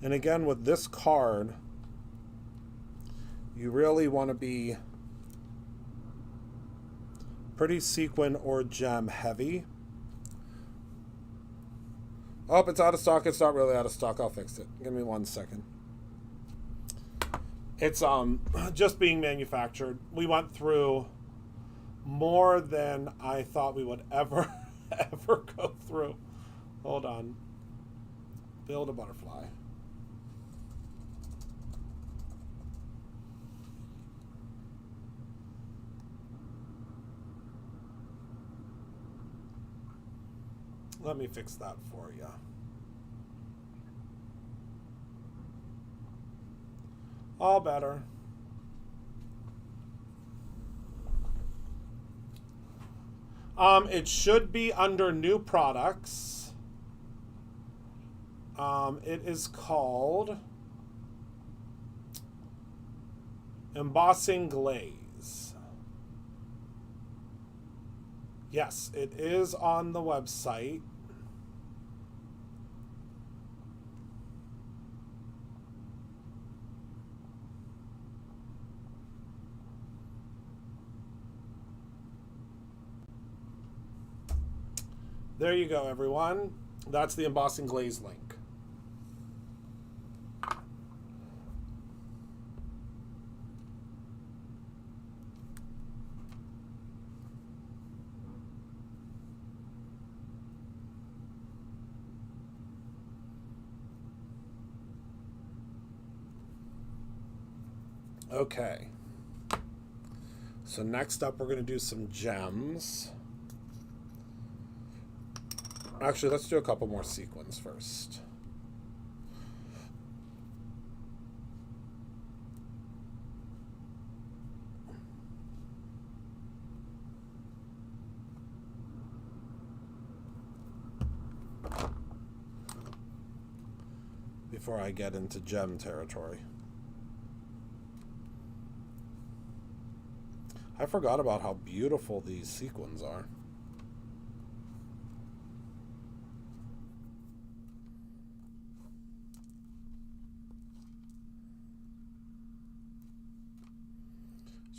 Speaker 1: And again, with this card, you really want to be pretty sequin or gem heavy. Oh, it's out of stock. It's not really out of stock. I'll fix it. Give me 1 second. It's just being manufactured. We went through more than I thought we would ever go through. Hold on. Build a butterfly. Let me fix that for you. All better. It should be under new products. It is called Embossing Glaze. Yes, it is on the website. There you go, everyone. That's the Embossing Glaze link. Okay. So next up, we're going to do some gems. Actually, let's do a couple more sequins first. Before I get into gem territory. I forgot about how beautiful these sequins are.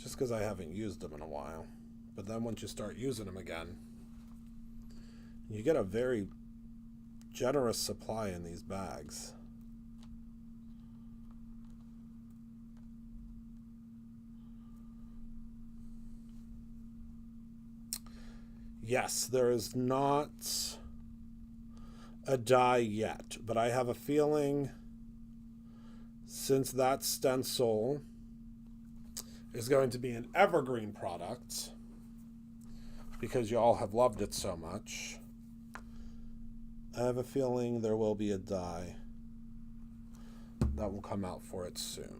Speaker 1: Just because I haven't used them in a while. But then once you start using them again, you get a very generous supply in these bags. Yes, there is not a die yet, but I have a feeling since that stencil is going to be an evergreen product because you all have loved it so much, I have a feeling there will be a die that will come out for it soon.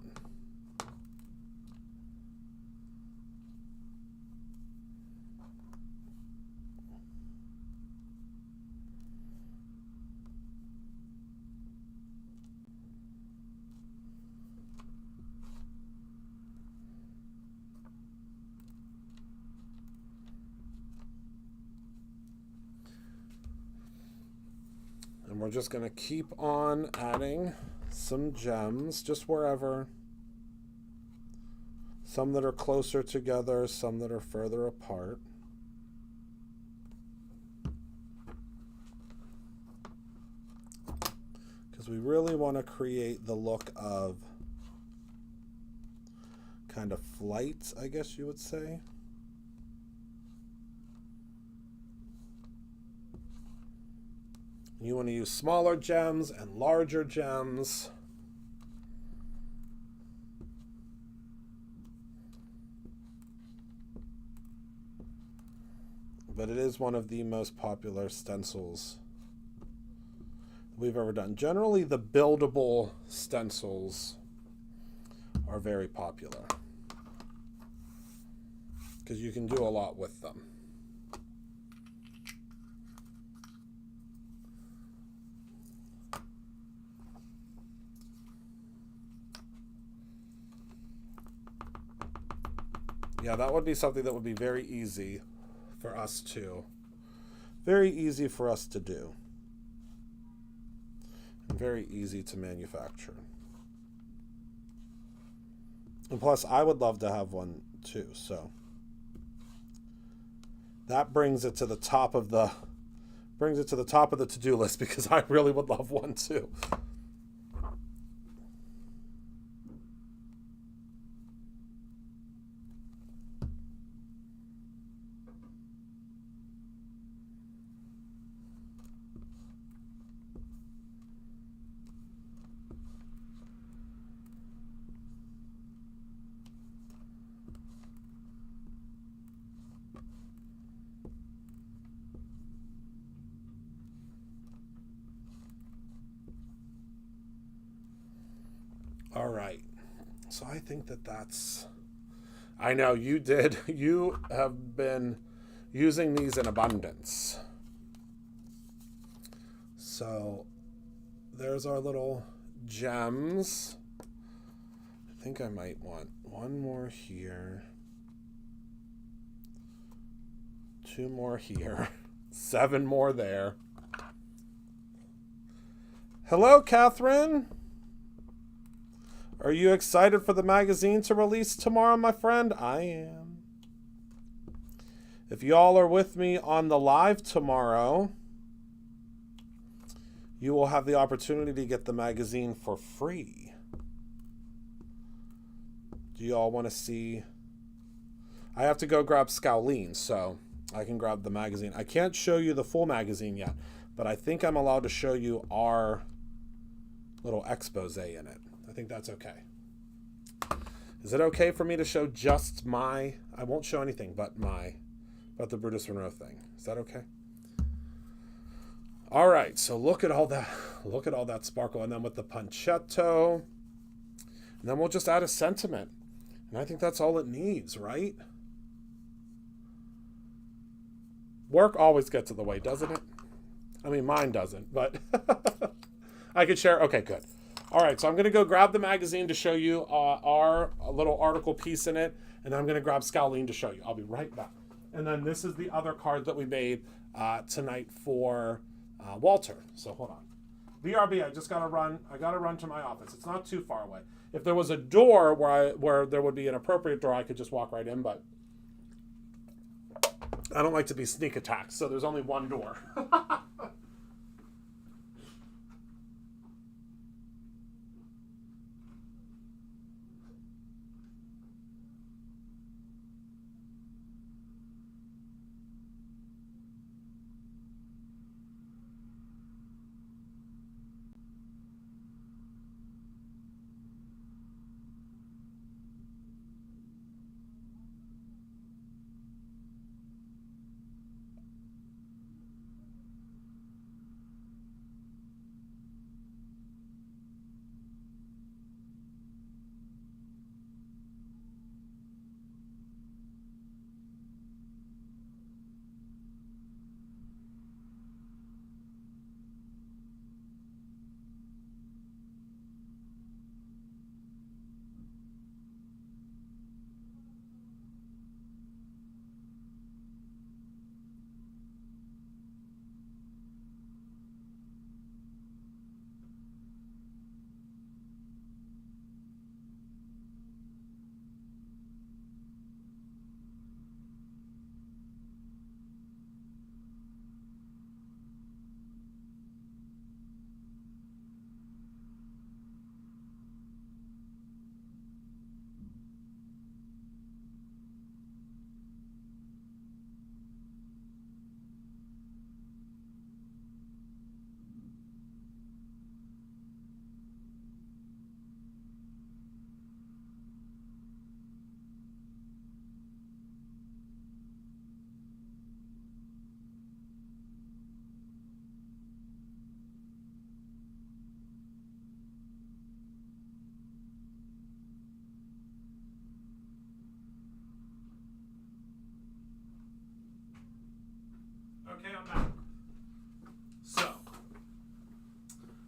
Speaker 1: And we're just going to keep on adding some gems, just wherever. Some that are closer together, some that are further apart. Because we really want to create the look of kind of flight, I guess you would say. You want to use smaller gems and larger gems. But it is one of the most popular stencils we've ever done. Generally, the buildable stencils are very popular because you can do a lot with them. Yeah, that would be something that would be very easy for us to, very easy for us to do. And very easy to manufacture. And plus, I would love to have one too, so. That brings it to the top of the, to-do list because I really would love one too. All right. So I think that that's... I know you did. You have been using these in abundance. So there's our little gems. I think I might want one more here. 2 more here. 7 more there. Hello, Catherine. Are you excited for the magazine to release tomorrow, my friend? I am. If y'all are with me on the live tomorrow, you will have the opportunity to get the magazine for free. Do y'all want to see? I have to go grab Scowleen, so I can grab the magazine. I can't show you the full magazine yet, but I think I'm allowed to show you our little expose in it. I think that's okay. Is it okay for me to show just my... I won't show anything but the Brutus Monroe thing. Is that okay? All right, so look at all that sparkle, and then with the Punchetto, and then we'll just add a sentiment, and I think that's all it needs, right? Work always gets in the way, doesn't it? I mean, mine doesn't, but I could share. Okay, good. All right, so I'm going to go grab the magazine to show you our little article piece in it, and then I'm going to grab Scowleen to show you. I'll be right back. And then this is the other card that we made tonight for Walter. So hold on. BRB, I just got to run. I got to run to my office. It's not too far away. If there was a door where there would be an appropriate door, I could just walk right in, but I don't like to be sneak attacked, so there's only one door. Okay, I'm back. So,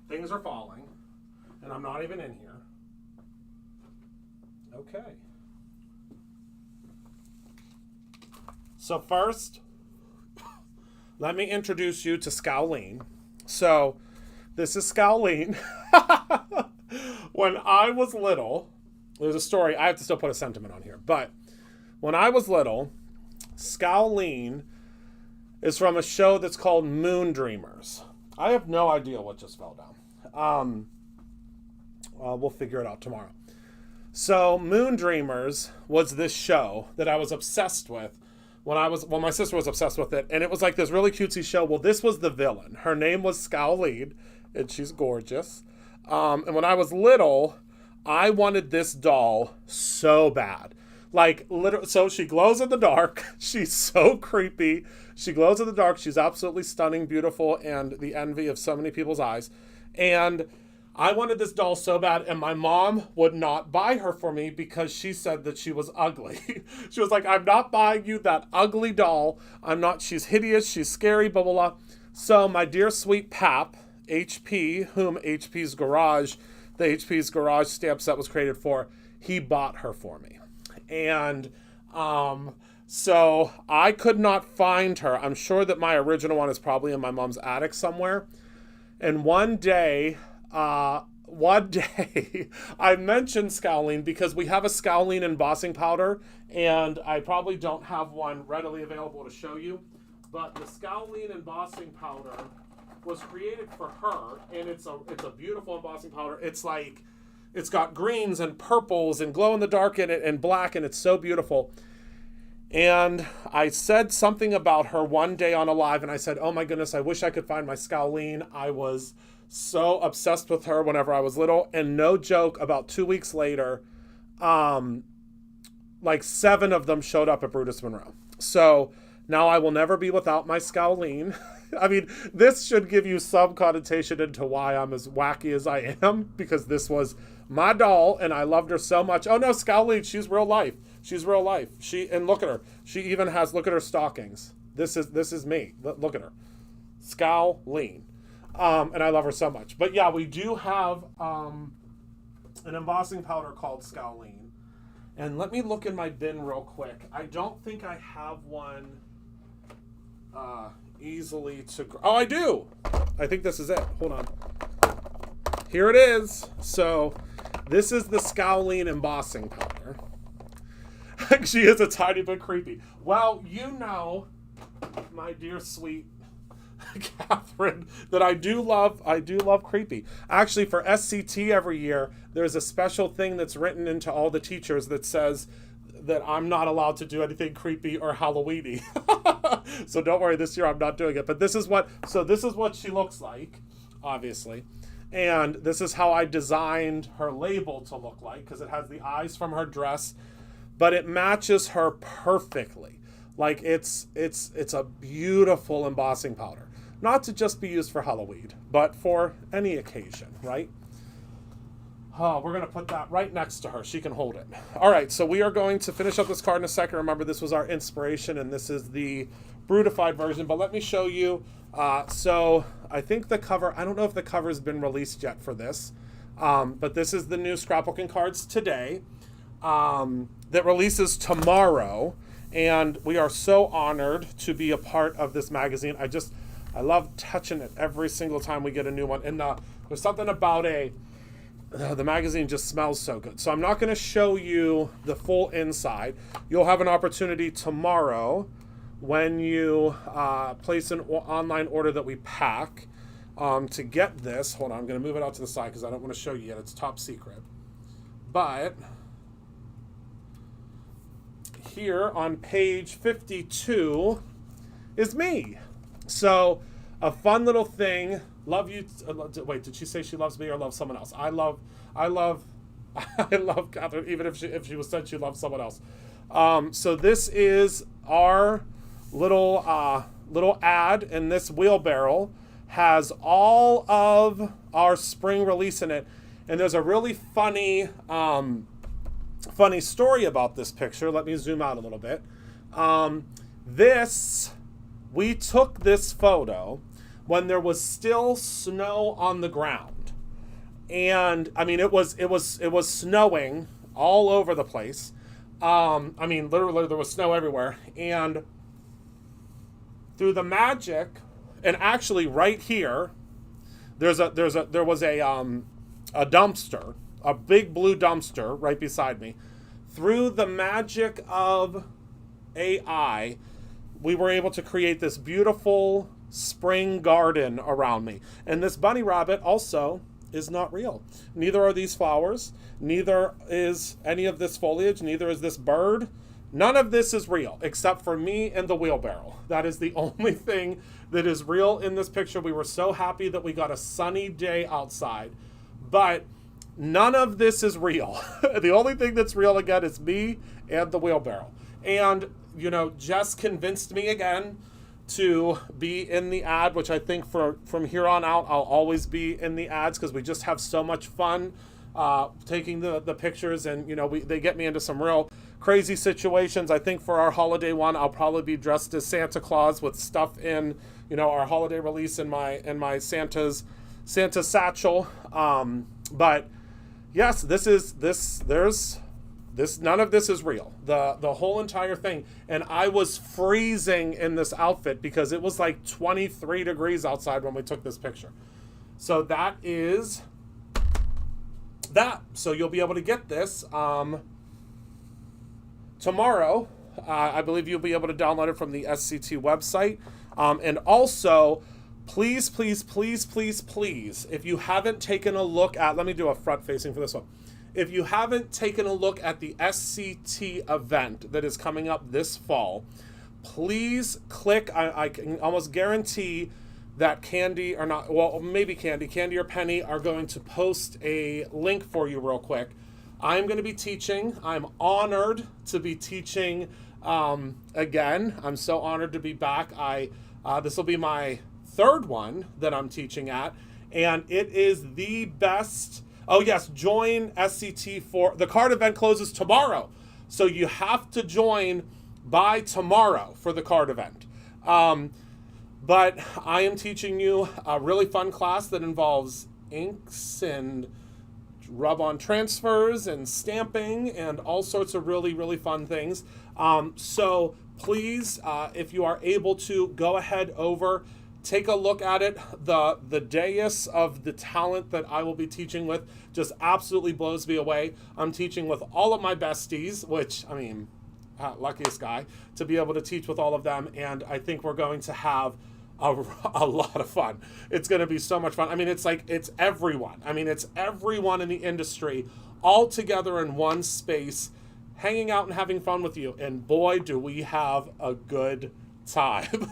Speaker 1: things are falling, and I'm not even in here. Okay. So first, let me introduce you to Scowleen. So, this is Scowleen. When I was little, there's a story, I have to still put a sentiment on here, but when I was little, Scowleen is from a show that's called Moon Dreamers. I have no idea what just fell down. We'll figure it out tomorrow. So Moon Dreamers was this show that I was obsessed with when my sister was obsessed with it, and it was like this really cutesy show. Well, this was the villain. Her name was Scowleen, and she's gorgeous. And when I was little, I wanted this doll so bad. Like, literally, so she glows in the dark. She's so creepy. She glows in the dark. She's absolutely stunning, beautiful, and the envy of so many people's eyes. And I wanted this doll so bad, and my mom would not buy her for me because she said that she was ugly. She was like, I'm not buying you that ugly doll. I'm not, she's hideous, she's scary, blah, blah, blah. So my dear sweet pap, HP, whom HP's Garage, the HP's Garage stamp set was created for, he bought her for me. And so I could not find her. I'm sure that my original one is probably in my mom's attic somewhere. And one day I mentioned Scowling because we have a Scowling embossing powder, and I probably don't have one readily available to show you, but the Scowling embossing powder was created for her, and it's a beautiful embossing powder. It's like, it's got greens and purples and glow in the dark in it and black, and it's so beautiful. And I said something about her one day on a live, and I said, oh my goodness, I wish I could find my Scowling. I was so obsessed with her whenever I was little. And no joke, about 2 weeks later, like 7 of them showed up at Brutus Monroe. So now I will never be without my Scowling. I mean, this should give you some connotation into why I'm as wacky as I am, because this was my doll and I loved her so much. Oh no, Scowling, she's real life. She's real life. And look at her. She even has, look at her stockings. This is me. Look at her. Scowling. And I love her so much. But yeah, we do have an embossing powder called Scowling. And let me look in my bin real quick. I don't think I have one easily to... Oh, I do! I think this is it. Hold on. Here it is. So this is the Scowling embossing powder. She is a tiny bit creepy. Well, you know, my dear sweet Catherine, that I do love creepy. Actually, for SCT every year, there's a special thing that's written into all the teachers that says that I'm not allowed to do anything creepy or Halloweeny. So don't worry, this year I'm not doing it. But this is what she looks like, obviously. And this is how I designed her label to look like, because it has the eyes from her dress, but it matches her perfectly. Like, it's a beautiful embossing powder. Not to just be used for Halloween, but for any occasion, right? Oh, we're going to put that right next to her. She can hold it. All right, so we are going to finish up this card in a second. Remember, this was our inspiration, and this is the Brutified version. But let me show you. So I think the cover, I don't know if the cover has been released yet for this, but this is the new Scrapbooking Cards Today that releases tomorrow. And we are so honored to be a part of this magazine. I love touching it every single time we get a new one. And there's something about the magazine just smells so good. So I'm not going to show you the full inside. You'll have an opportunity tomorrow when you place an online order that we pack to get this. Hold on, I'm going to move it out to the side because I don't want to show you yet. It's top secret. But here on page 52 is me. So a fun little thing. Love you. Wait, did she say she loves me or loves someone else? I love Catherine, even if she was said she loves someone else. So this is our little ad, and this wheelbarrow has all of our spring release in it. And there's a really funny story about this picture. Let me zoom out a little bit. We took this photo when there was still snow on the ground. And I mean, it was snowing all over the place. I mean, literally there was snow everywhere. And through the magic, and actually right here, there was a dumpster, a big blue dumpster right beside me. Through the magic of AI, we were able to create this beautiful spring garden around me. And this bunny rabbit also is not real. Neither are these flowers. Neither is any of this foliage. Neither is this bird. None of this is real, except for me and the wheelbarrow. That is the only thing that is real in this picture. We were so happy that we got a sunny day outside. But none of this is real. The only thing that's real, again, is me and the wheelbarrow. And, you know, Jess convinced me again to be in the ad, which I think from here on out, I'll always be in the ads because we just have so much fun taking the pictures, and you know, they get me into some real crazy situations. I think for our holiday one, I'll probably be dressed as Santa Claus with stuff in, you know, our holiday release in my Santa satchel. But yes, none of this is real. The whole entire thing. And I was freezing in this outfit because it was like 23 degrees outside when we took this picture. So that is that. So you'll be able to get this tomorrow. I believe you'll be able to download it from the SCT website. And also, please, please, please, please, please, if you haven't taken a look at, let me do a front facing for this one. If you haven't taken a look at the SCT event that is coming up this fall, please click. I can almost guarantee that Candy or not, well, maybe Candy or Penny are going to post a link for you real quick. I'm going to be teaching. I'm honored to be teaching again. I'm so honored to be back. This will be my third one that I'm teaching at, and it is the best. Oh yes, join SCT for the card event closes tomorrow, so you have to join by tomorrow for the card event. But I am teaching you a really fun class that involves inks and rub-on transfers and stamping and all sorts of really, really fun things. So please, if you are able to, go ahead over, take a look at it. The dais of the talent that I will be teaching with just absolutely blows me away. I'm teaching with all of my besties, which, I mean, luckiest guy to be able to teach with all of them. And I think we're going to have a lot of fun. It's going to be so much fun. I mean, it's everyone. I mean, it's everyone in the industry all together in one space, hanging out and having fun with you. And boy, do we have a good time.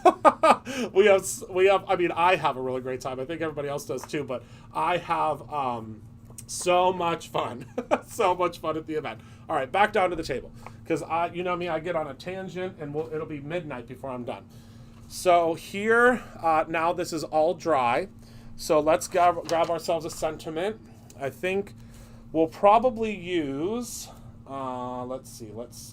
Speaker 1: we have, I mean, I have a really great time. I think everybody else does too, but I have so much fun. So much fun at the event. All right, back down to the table. Because you know me, I get on a tangent and it'll be midnight before I'm done. So here, now this is all dry. So let's grab ourselves a sentiment. I think we'll probably use, let's see. Let's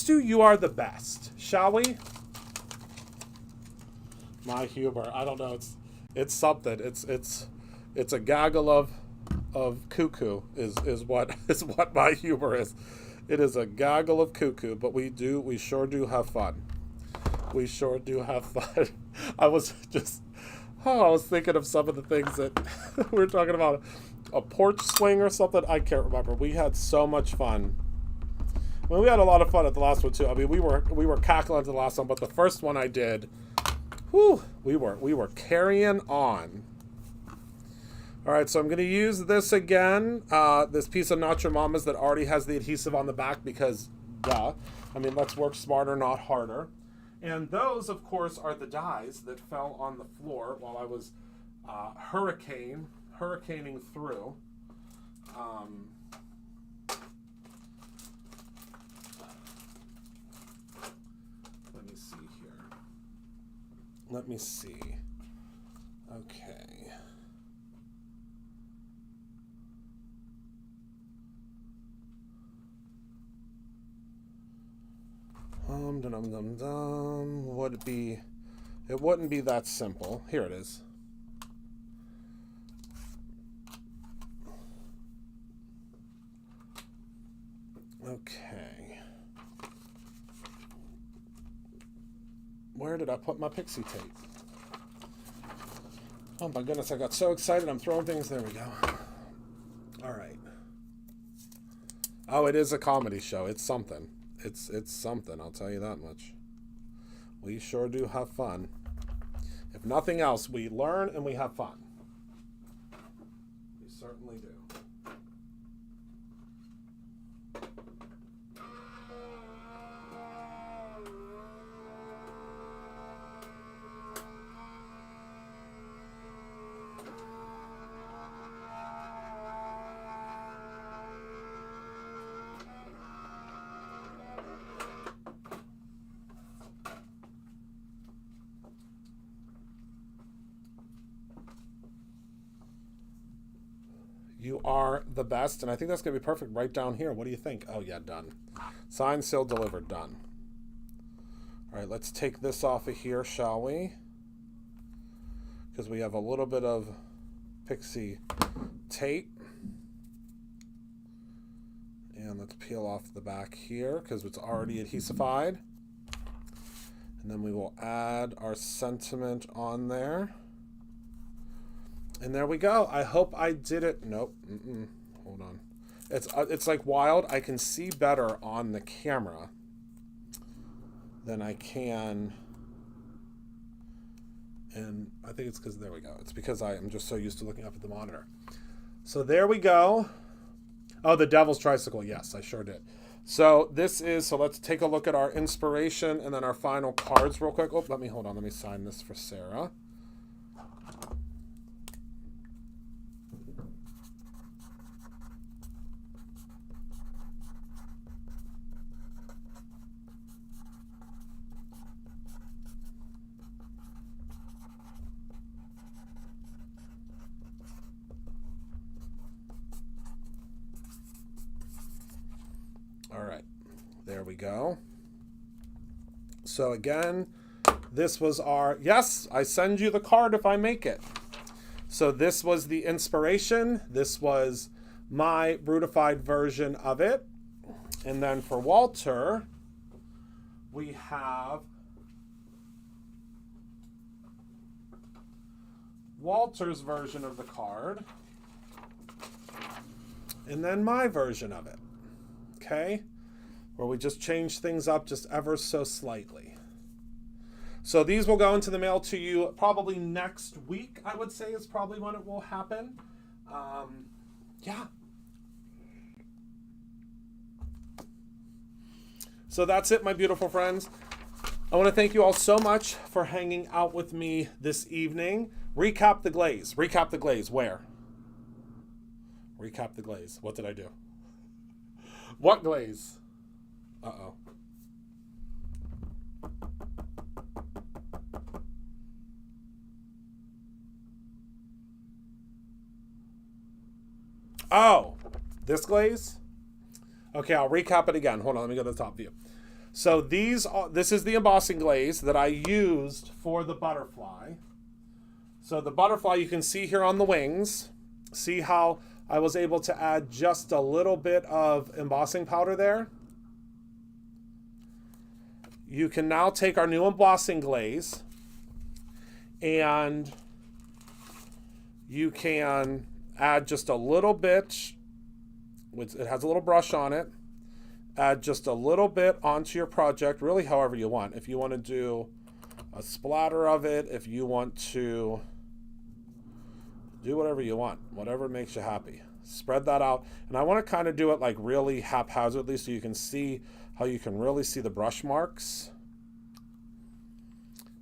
Speaker 1: do You Are the Best, shall we? My humor, I don't know, it's something. It's a gaggle of cuckoo is what my humor is. It is a gaggle of cuckoo, but we sure do have fun. We sure do have fun. I was thinking of some of the things that we were talking about. A porch swing or something, I can't remember. We had so much fun. Well, we had a lot of fun at the last one too. I mean, we were cackling at the last one, but the first one I did, whew, we were carrying on. All right, so I'm going to use this again, this piece of Not Your Mama's that already has the adhesive on the back because, duh. I mean, let's work smarter, not harder. And those, of course, are the dies that fell on the floor while I was hurricaning through. Let me see. Okay. Would it be? It wouldn't be that simple. Here it is. Okay. Where did I put my pixie tape? Oh my goodness, I got so excited. I'm throwing things. There we go. All right. Oh, it is a comedy show. It's something. It's something, I'll tell you that much. We sure do have fun. If nothing else, we learn and we have fun. We certainly do. You are the best, and I think that's going to be perfect right down here. What do you think? Oh, yeah, done. Signed, sealed, delivered, done. All right, let's take this off of here, shall we? Because we have a little bit of pixie tape. And let's peel off the back here because it's already adhesified. And then we will add our sentiment on there. And there we go. I hope I did it. Nope. Hold on. It's like wild. I can see better on the camera than I can. And I think it's because, there we go. It's because I am just so used to looking up at the monitor. So there we go. Oh, the Devil's Tricycle. Yes, I sure did. So this is, so let's take a look at our inspiration and then our final cards real quick. Oh, hold on. Let me sign this for Sarah. All right, there we go. So again, this was our, yes, I send you the card if I make it. So this was the inspiration. This was my brutified version of it. And then for Walter, we have Walter's version of the card. And then my version of it. Okay, where we just change things up just ever so slightly. So these will go into the mail to you probably next week, I would say is probably when it will happen. Yeah. So that's it, my beautiful friends. I want to thank you all so much for hanging out with me this evening. Recap the glaze. Recap the glaze. Where? Recap the glaze. What did I do? What glaze? Uh-oh. Oh, this glaze? Okay, I'll recap it again. Hold on, let me go to the top view. So this is the embossing glaze that I used for the butterfly. So the butterfly you can see here on the wings. See how I was able to add just a little bit of embossing powder there. You can now take our new embossing glaze and you can add just a little bit, it has a little brush on it, add just a little bit onto your project, really however you want. If you want to do a splatter of it, if you want to do whatever you want, whatever makes you happy. Spread that out. And I want to kind of do it like really haphazardly so you can see how you can really see the brush marks.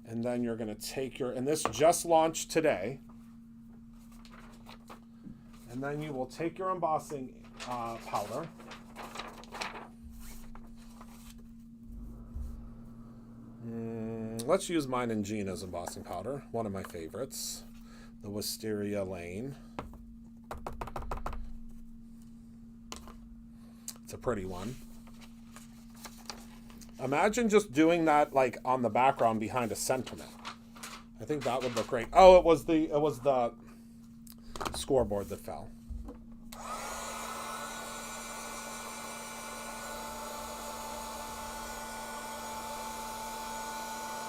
Speaker 1: And then you're going to take your, and this just launched today. And then you will take your embossing powder. Let's use mine and Gina's embossing powder, one of my favorites. The Wisteria Lane. It's a pretty one. Imagine just doing that like on the background behind a sentiment. I think that would look great. Oh, it was the scoreboard that fell.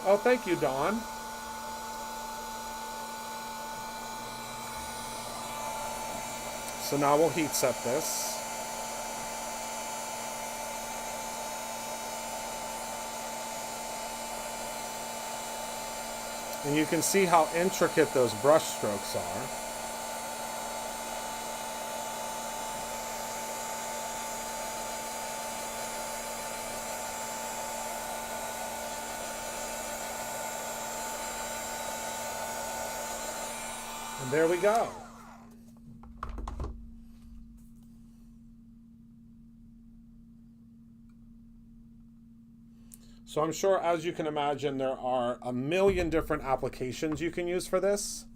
Speaker 1: Oh, thank you, Dawn. So now we'll heat set this. And you can see how intricate those brush strokes are. And there we go. So I'm sure, as you can imagine, there are a million different applications you can use for this.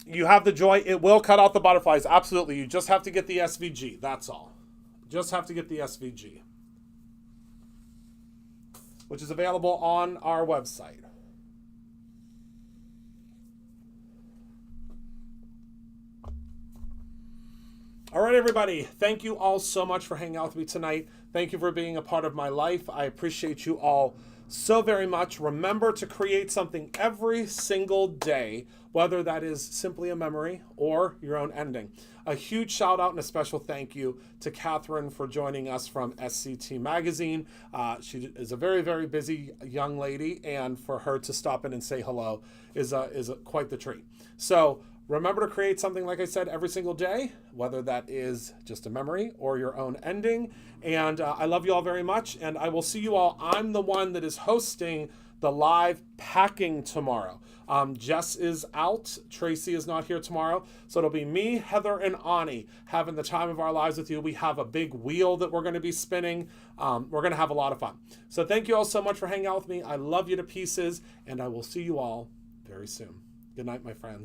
Speaker 1: You have the joy. It will cut out the butterflies. Absolutely. You just have to get the SVG. That's all. Just have to get the SVG, which is available on our website. All right, everybody. Thank you all so much for hanging out with me tonight. Thank you for being a part of my life. I appreciate you all so very much. Remember to create something every single day, whether that is simply a memory or your own ending. A huge shout out and a special thank you to Catherine for joining us from SCT Magazine. She is a very, very busy young lady, and for her to stop in and say hello is quite the treat. So remember to create something, like I said, every single day, whether that is just a memory or your own ending. And I love you all very much, and I will see you all. I'm the one that is hosting the live packing tomorrow. Jess is out. Tracy is not here tomorrow. So it'll be me, Heather, and Ani having the time of our lives with you. We have a big wheel that we're going to be spinning. We're going to have a lot of fun. So thank you all so much for hanging out with me. I love you to pieces, and I will see you all very soon. Good night, my friends.